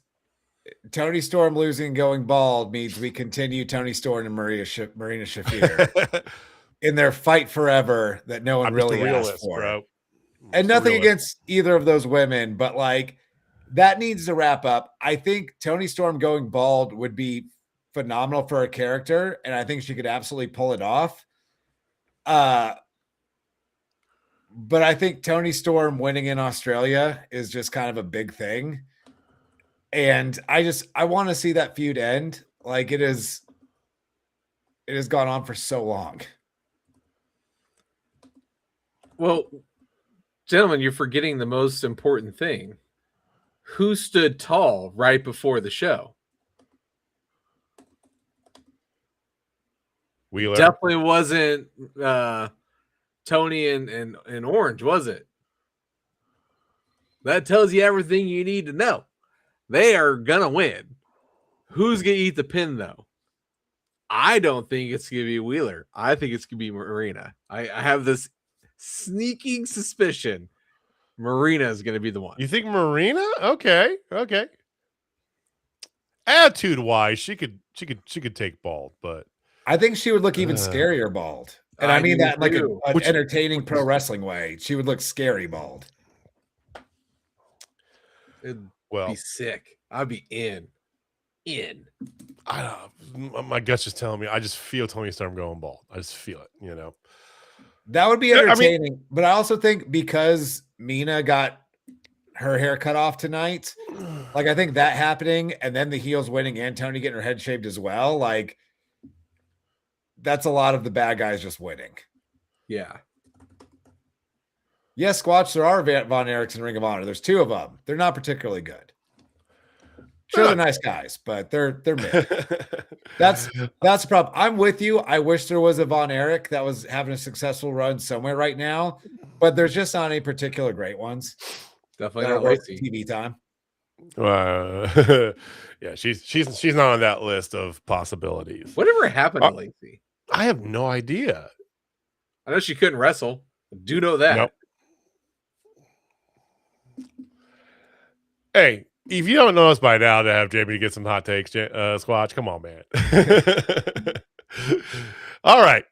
Toni Storm losing and going bald means we continue Toni Storm and Marina Shafir in their fight forever that no one really asked for. Bro. And nothing against either of those women, but like that needs to wrap up. I think Toni Storm going bald would be phenomenal for her character, and I think she could absolutely pull it off. But I think Toni Storm winning in Australia is just kind of a big thing. And I want to see that feud end. Like it has gone on for so long. Well, gentlemen, you're forgetting the most important thing. Who stood tall right before the show? Wheeler. Definitely wasn't Tony and Orange, was it? That tells you everything you need to know. They are gonna win. Who's gonna eat the pin though? I don't think it's going to be Wheeler. I think it's going to be Marina. I have this sneaking suspicion Marina is going to be the one. You think Marina? Okay. Attitude wise, she could take bald, but I think she would look even scarier bald. And I mean that like an entertaining pro wrestling way. She would look scary bald. It'd be sick. I'd be in. I don't know. My gut's just telling me. I just feel Tony Storm going bald. I just feel it. You know, that would be entertaining. But I also think because Mina got her hair cut off tonight, like I think that happening, and then the heels winning and Tony getting her head shaved as well. Like that's a lot of the bad guys just winning. Yeah. Yes, Squatch, there are Von Erichs in Ring of Honor. There's 2 of them. They're not particularly good. Sure, they're nice guys, but they're mid. That's the problem. I'm with you. I wish there was a Von Erich that was having a successful run somewhere right now, but there's just not any particular great ones. Definitely not worth TV time. Yeah, she's not on that list of possibilities. Whatever happened to Lacey? I have no idea. I know she couldn't wrestle. I do know that. Nope. Hey, if you don't know us by now to have Jamie get some hot takes, Squatch, come on, man. All right.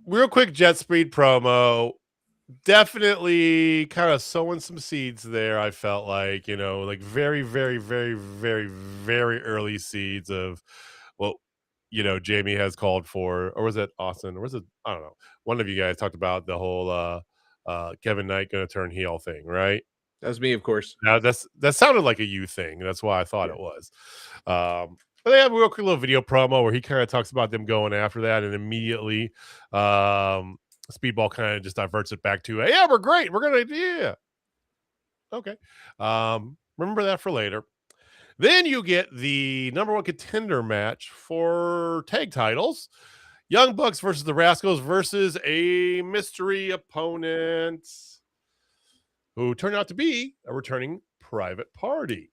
Real quick jet speed promo. Definitely kind of sowing some seeds there. I felt like, you know, like very, very, very, very, very early seeds of what, you know, Jamie has called for, or was it Austin, or was it, I don't know. One of you guys talked about the whole Kevin Knight going to turn heel thing, right? That was me, of course. Now that sounded like a you thing. That's why I thought it was. But they have a real quick little video promo where he kind of talks about them going after that, and immediately Speedball kind of just diverts it back to, yeah, we're great. We're gonna, yeah. Okay. Remember that for later. Then you get the number 1 contender match for tag titles. Young Bucks versus the Rascals versus a mystery opponent who turned out to be a returning Private Party.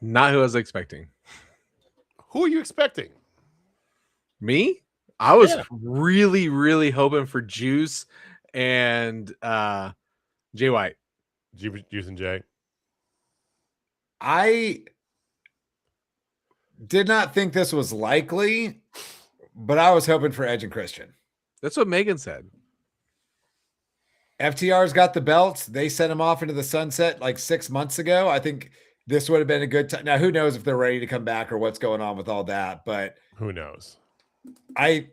Not who I was expecting. Who are you expecting? Me? I was really, really hoping for Juice and Jay White. Juice and Jay. I did not think this was likely, but I was hoping for Edge and Christian. That's what Megan said. FTR's got the belts. They sent him off into the sunset like 6 months ago. I think this would have been a good time. Now, who knows if they're ready to come back or what's going on with all that, but who knows? I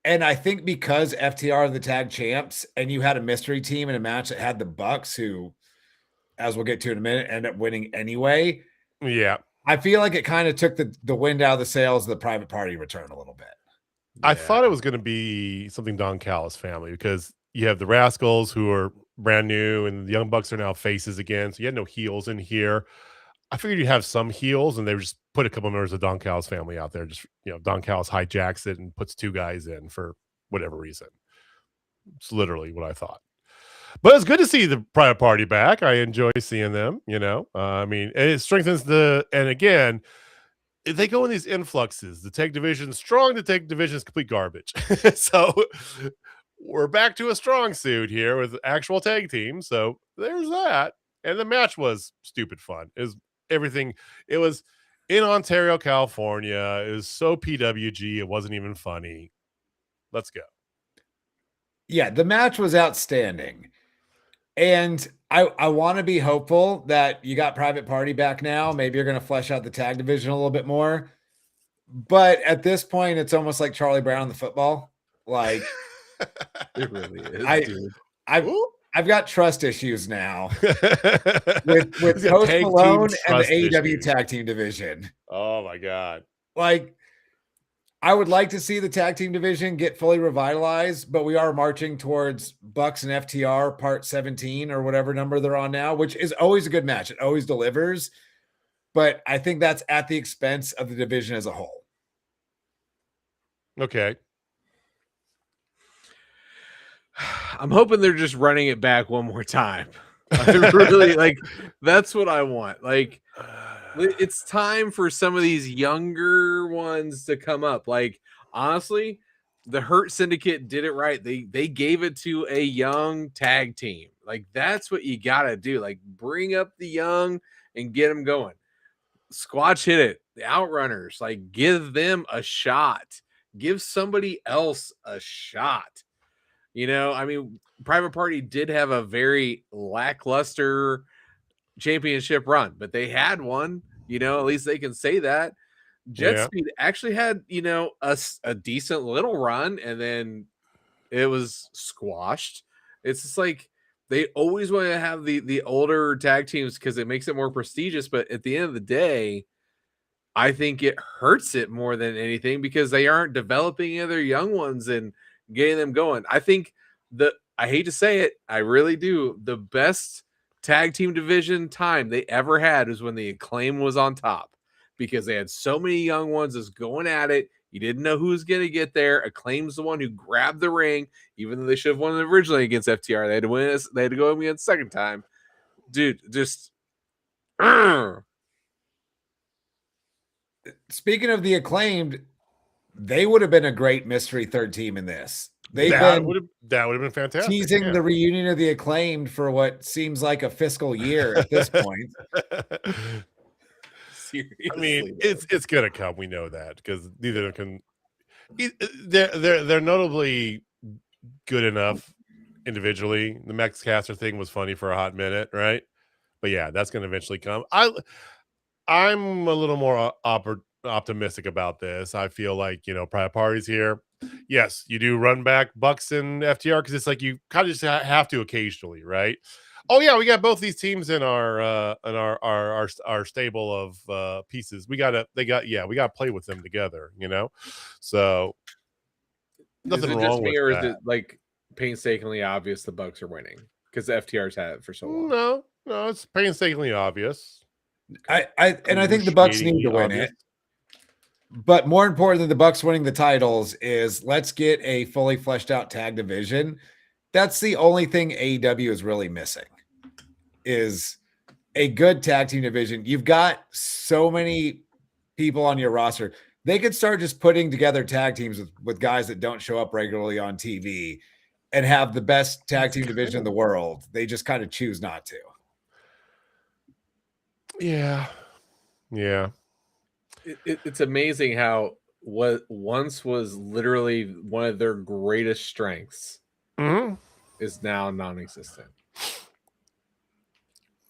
think because FTR are the tag champs and you had a mystery team in a match that had the Bucks, who, as we'll get to in a minute, end up winning anyway. Yeah. I feel like it kind of took the wind out of the sails of the Private Party return a little bit. I thought it was going to be something Don Callis family, because you have the Rascals who are brand new and the Young Bucks are now faces again. So you had no heels in here. I figured you'd have some heels, and they just put a couple members of Don Callis family out there. Just, you know, Don Callis hijacks it and puts 2 guys in for whatever reason. It's literally what I thought. But it's good to see the Private Party back. I enjoy seeing them, you know. I mean, it strengthens and again, if they go in these influxes, the tag division strong, the tag division is complete garbage. So we're back to a strong suit here with actual tag teams. So there's that. And the match was stupid fun. It was everything. It was in Ontario, California. It was so PWG. It wasn't even funny. Let's go. Yeah, the match was outstanding. And I want to be hopeful that you got Private Party back now. Maybe you're going to flesh out the tag division a little bit more. But at this point, it's almost like Charlie Brown in the football. Like, it really is, dude. I've got trust issues now with Post Malone and the AEW tag team division. Oh my God. Like, I would like to see the tag team division get fully revitalized, but we are marching towards Bucks and FTR part 17 or whatever number they're on now, which is always a good match. It always delivers, but I think that's at the expense of the division as a whole. Okay. I'm hoping they're just running it back one more time. I really, like, that's what I want. Like It's time for some of these younger ones to come up. Like, honestly, the Hurt Syndicate did it right. They gave it to a young tag team. Like, that's what you gotta do. Like, bring up the young and get them going. Squatch Hit It, the Outrunners, like, give them a shot. Give somebody else a shot. You know, I mean, Private Party did have a very lackluster championship run, but they had one. You know, at least they can say that. Jet Speed actually had, you know, a decent little run, and then it was squashed. It's just like they always want to have the older tag teams because it makes it more prestigious. But at the end of the day, I think it hurts it more than anything because they aren't developing other young ones and getting them going. I think I hate to say it, I really do. The best tag team division time they ever had was when the Acclaim was on top because they had so many young ones that's going at it. You didn't know who was going to get there. Acclaim's the one who grabbed the ring, even though they should have won originally against FTR. They had to win. They had to go against the second time. Dude, just. Speaking of the Acclaimed, they would have been a great mystery third team in this. That would have been fantastic. Teasing the reunion of the Acclaimed for what seems like a fiscal year at this point. Seriously, I mean, it's gonna come. We know that because neither of them can. They're notably good enough individually. The Max Caster thing was funny for a hot minute, right? But yeah, that's gonna eventually come. I'm a little more optimistic about this. I feel like, you know, Private Party's here. Yes, you do run back Bucks and FTR because it's like you kind of just have to occasionally, right? Oh yeah, we got both these teams in our stable of pieces. We gotta play with them together, you know. So nothing wrong with or that. is it like painstakingly obvious the Bucks are winning because the FTR's had it for so long? No, it's painstakingly obvious. I think the Bucks need to win it. But more important than the Bucks winning the titles is let's get a fully fleshed out tag division. That's the only thing AEW is really missing is a good tag team division. You've got so many people on your roster. They could start just putting together tag teams with guys that don't show up regularly on TV and have the best tag team division in the world. They just kind of choose not to. Yeah. It's amazing how what once was literally one of their greatest strengths is now non-existent.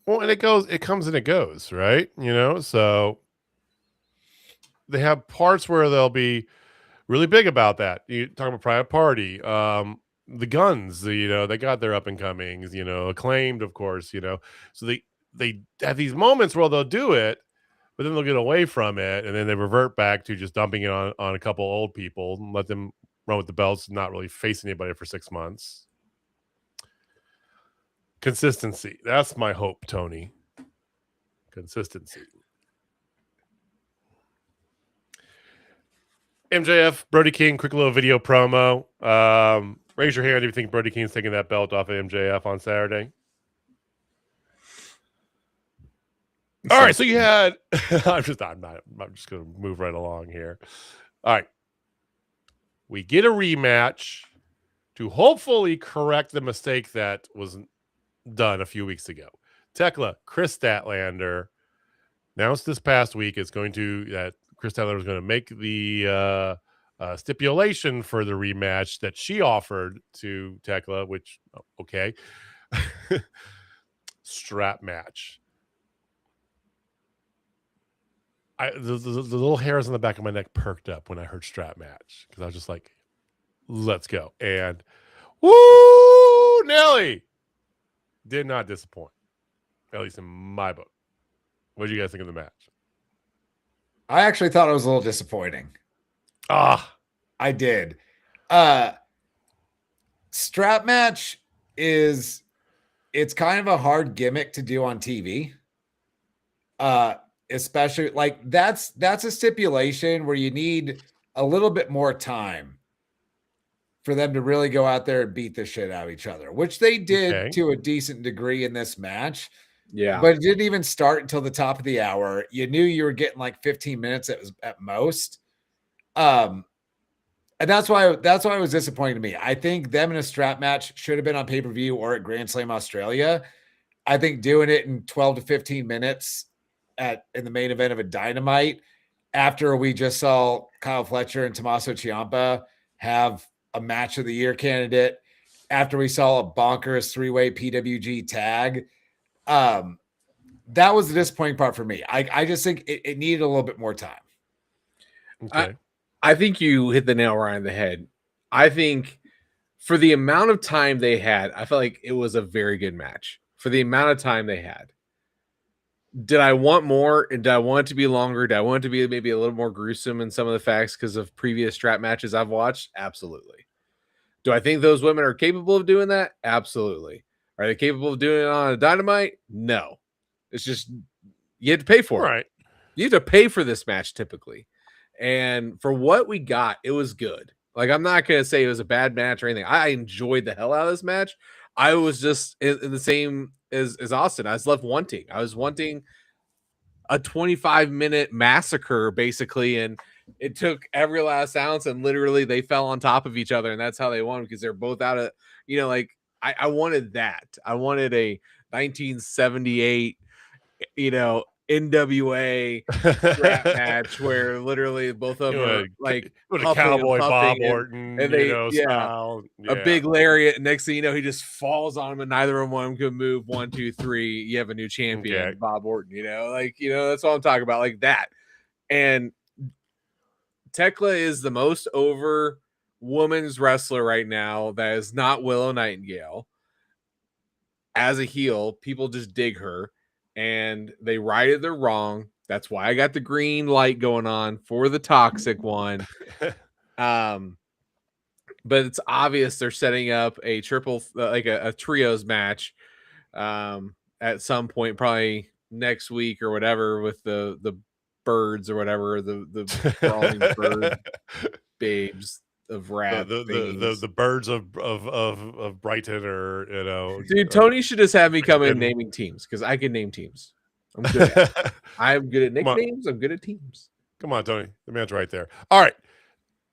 Well, and it comes and it goes, right? You know, so they have parts where they'll be really big about that. You talk about Private Party, the Guns, you know, they got their up and comings, you know, Acclaimed, of course, you know. So they have these moments where they'll do it, but then they'll get away from it, and then they revert back to just dumping it on a couple old people and let them run with the belts and not really face anybody for 6 months. Consistency. That's my hope, Tony. Consistency. MJF, Brody King, quick little video promo. Raise your hand if you think Brody King's taking that belt off of MJF on Saturday. All right, so you had I'm just gonna move right along here. All right. We get a rematch to hopefully correct the mistake that was done a few weeks ago. Tekla, Chris Statlander announced this past week that Chris Statlander was going to make the stipulation for the rematch that she offered to Tekla, which okay. Strap match. The little hairs on the back of my neck perked up when I heard strap match because I was just like, let's go. And woo, Nelly did not disappoint, at least in my book. What did you guys think of the match? I actually thought it was a little disappointing. I did. Strap match it's kind of a hard gimmick to do on TV. Especially like that's a stipulation where you need a little bit more time for them to really go out there and beat the shit out of each other, which they did to a decent degree in this match. Yeah. But it didn't even start until the top of the hour. You knew you were getting like 15 minutes at most. And that's why it was disappointing to me. I think them in a strap match should have been on pay-per-view or at Grand Slam Australia. I think doing it in 12 to 15 minutes in the main event of a Dynamite after we just saw Kyle Fletcher and Tommaso Ciampa have a match of the year candidate, after we saw a bonkers 3-way PWG tag. That was the disappointing part for me. I just think it needed a little bit more time. Okay. I think you hit the nail right on the head. I think for the amount of time they had, I felt like it was a very good match. For the amount of time they had. Did I want more? Did I want it to be longer? Did I want it to be maybe a little more gruesome in some of the facts because of previous strap matches I've watched? Absolutely. Do I think those women are capable of doing that? Absolutely. Are they capable of doing it on a Dynamite? No. It's just you had to pay for it. You have to pay for this match typically. And for what we got, it was good. Like, I'm not going to say it was a bad match or anything. I enjoyed the hell out of this match. I was just in the same as Austin. I was left wanting. I was wanting a 25-minute massacre, basically, and it took every last ounce, and literally they fell on top of each other, and that's how they won, because they're both out of, like, I wanted that. I wanted a 1978, NWA strap match where literally both of them are like with a cowboy Bob Orton, and they style. A big lariat. Next thing you know, he just falls on him, and neither of them can move. 1, 2, 3. You have a new champion, Bob Orton. That's what I'm talking about, like that. And Tekla is the most over women's wrestler right now that is not Willow Nightingale. As a heel, people just dig her. And they righted their wrong. That's why I got the green light going on for the toxic one. But it's obvious they're setting up a triple, like a trios match at some point, probably next week or whatever, with the birds or whatever, the brawling bird babes of rap. The birds of Brighton, or dude, Tony should just have me come in naming teams, because I can name teams. I'm good at it. I'm good at nicknames. I'm good at teams. Come on, Tony. The man's right there. All right.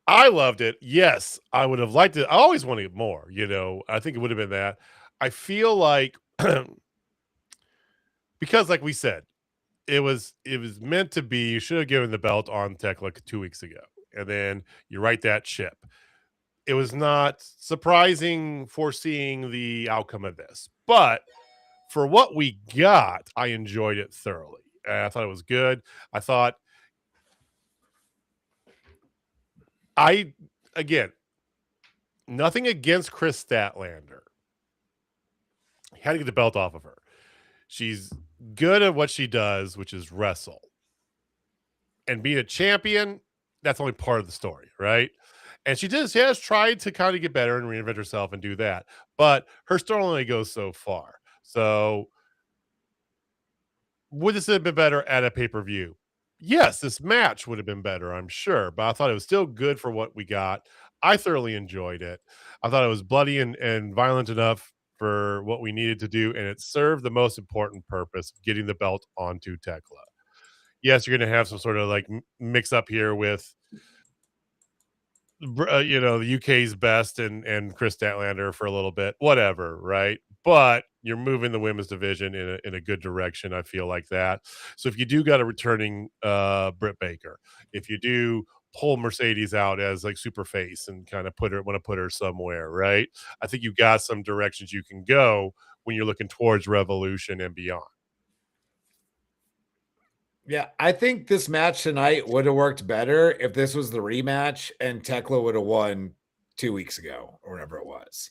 I loved it. Yes, I would have liked it. I always wanted more, I think it would have been that. I feel like because, like we said, it was meant to be. You should have given the belt on Tekla 2 weeks ago, and then you right that ship. It was not surprising foreseeing the outcome of this, but for what we got, I enjoyed it thoroughly. I thought it was good. I thought, again, nothing against Chris Statlander. He had to get the belt off of her. She's good at what she does, which is wrestle. And being a champion, that's only part of the story, right? And she has tried to kind of get better and reinvent herself and do that. But her story only goes so far. So would this have been better at a pay-per-view? Yes, this match would have been better, I'm sure. But I thought it was still good for what we got. I thoroughly enjoyed it. I thought it was bloody and violent enough for what we needed to do. And it served the most important purpose, getting the belt onto Tekla. Yes, you're going to have some sort of like mix up here with the UK's best and Chris Statlander for a little bit, whatever, right? But you're moving the women's division in a good direction. I feel like that. So if you do got a returning Britt Baker, if you do pull Mercedes out as like super face and kind of want to put her somewhere, right? I think you've got some directions you can go when you're looking towards Revolution and beyond. Yeah, I think this match tonight would have worked better if this was the rematch and Tekla would have won 2 weeks ago or whatever it was.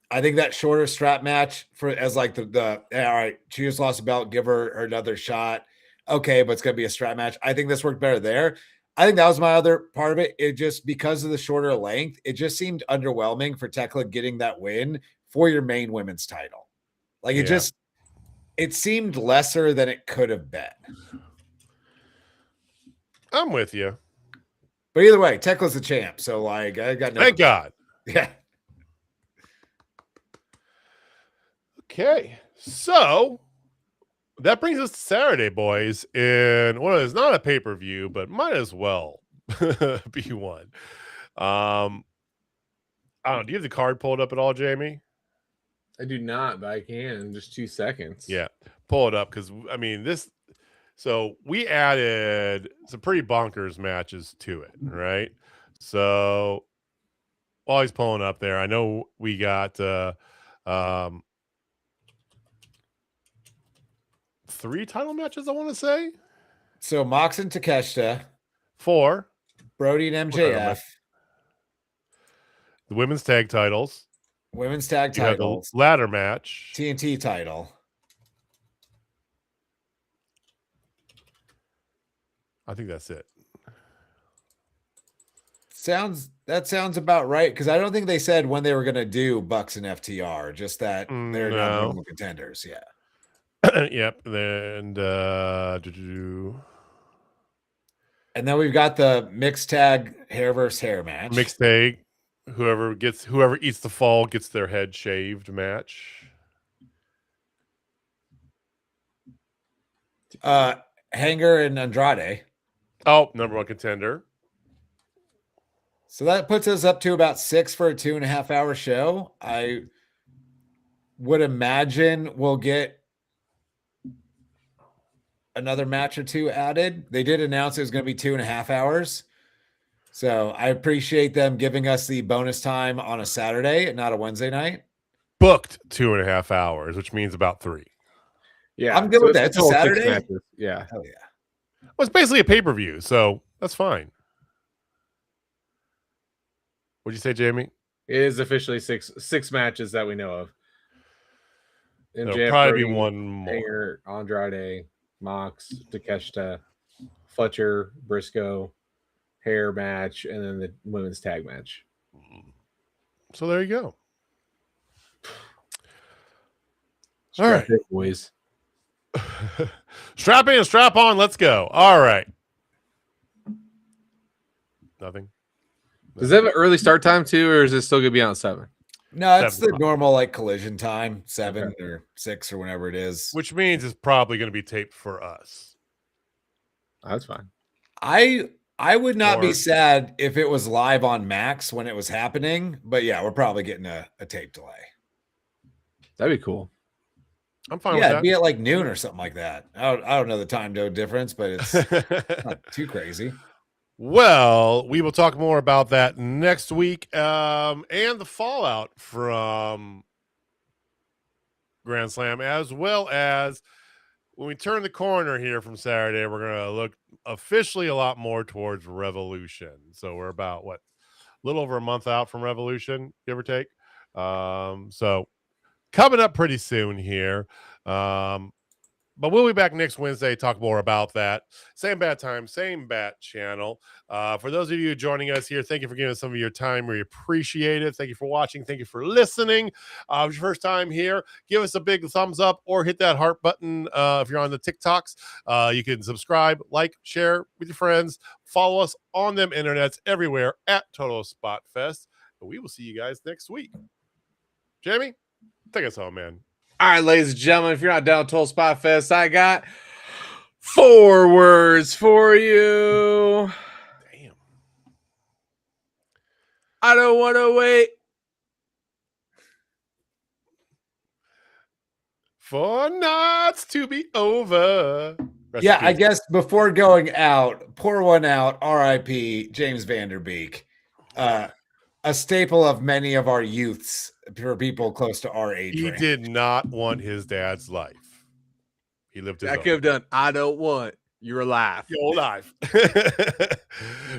I think that shorter strap match as like the all right, she just lost a belt, give her another shot. Okay, but it's going to be a strap match. I think this worked better there. I think that was my other part of it. It just, because of the shorter length, it just seemed underwhelming for Tekla getting that win for your main women's title. Like it seemed lesser than it could have been. I'm with you. But either way, Tekla's the champ. So, like, I got no. Thank God. Yeah. Okay. So, that brings us to Saturday, boys, in what is not a pay-per-view, but might as well be one. I don't know. Do you have the card pulled up at all, Jamie? I do not, but I can in just 2 seconds. Yeah, pull it up because I mean this. So we added some pretty bonkers matches to it, right? So while he's pulling up there, I know we got 3 title matches, I want to say. So Mox and Takeshita. 4. Brody and MJF. The women's tag titles. Women's tag titles. The ladder match. TNT title. I think that's it. That sounds about right, because I don't think they said when they were going to do Bucks and FTR, just that they're not normal contenders. Yeah. Yep. And then we've got the mixed tag hair versus hair match. Mixed tag. Whoever eats the fall gets their head shaved match. Hanger and Andrade. Oh, number 1 contender. So that puts us up to about 6 for a 2.5 hour show. I would imagine we'll get another match or 2 added. They did announce it was going to be 2.5 hours. So I appreciate them giving us the bonus time on a Saturday and not a Wednesday night. Booked 2.5 hours, which means about 3. Yeah, I'm good with that. It's a Saturday. Yeah. Hell yeah. Well, it's basically a pay-per-view, so that's fine. What'd you say, Jamie? It is officially six matches that we know of. There'll probably be one more. Hanger, Andrade, Mox, Takeshita, Fletcher, Briscoe, hair match, and then the women's tag match. So there you go. All right, boys. Strap in, strap on, let's go. All right. Nothing. Does it have an early start time too, or is it still gonna be on 7? No, it's the normal like collision time, 7 or 6 or whenever it is. Which means it's probably going to be taped for us. That's fine. I would not be sad if it was live on Max when it was happening, but yeah, we're probably getting a tape delay. That'd be cool. I'm fine with that. Yeah, it'd be at like noon or something like that. I don't know the time zone difference, but it's not too crazy. Well, we will talk more about that next week and the fallout from Grand Slam, as well as when we turn the corner here from Saturday, we're going to look officially a lot more towards Revolution. So we're about, a little over a month out from Revolution, give or take. So coming up pretty soon here. But we'll be back next Wednesday to talk more about that. Same bad time, same bat channel. For those of you joining us here, thank you for giving us some of your time. We appreciate it. Thank you for watching. Thank you for listening. If it's your first time here, give us a big thumbs up or hit that heart button if you're on the TikToks. You can subscribe, like, share with your friends. Follow us on them internets everywhere at Total Spotfest. And we will see you guys next week. Jamie, take us home, man. All right, ladies and gentlemen, if you're not down Total Spotfest, I got 4 words for you. Damn. I don't want to wait for nights to be over. Yeah, I guess before going out, pour one out. R.I.P. James Vanderbeek. A staple of many of our youths for people close to our age. He did not want his dad's life. He lived his own. I could have done, I don't want your life. Your life.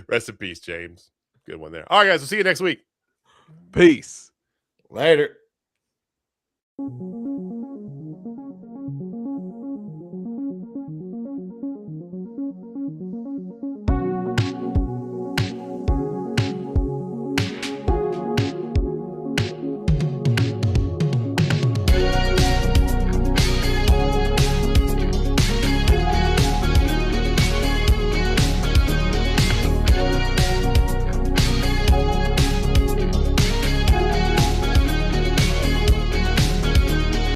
Rest in peace, James. Good one there. All right, guys. We'll see you next week. Peace. Later.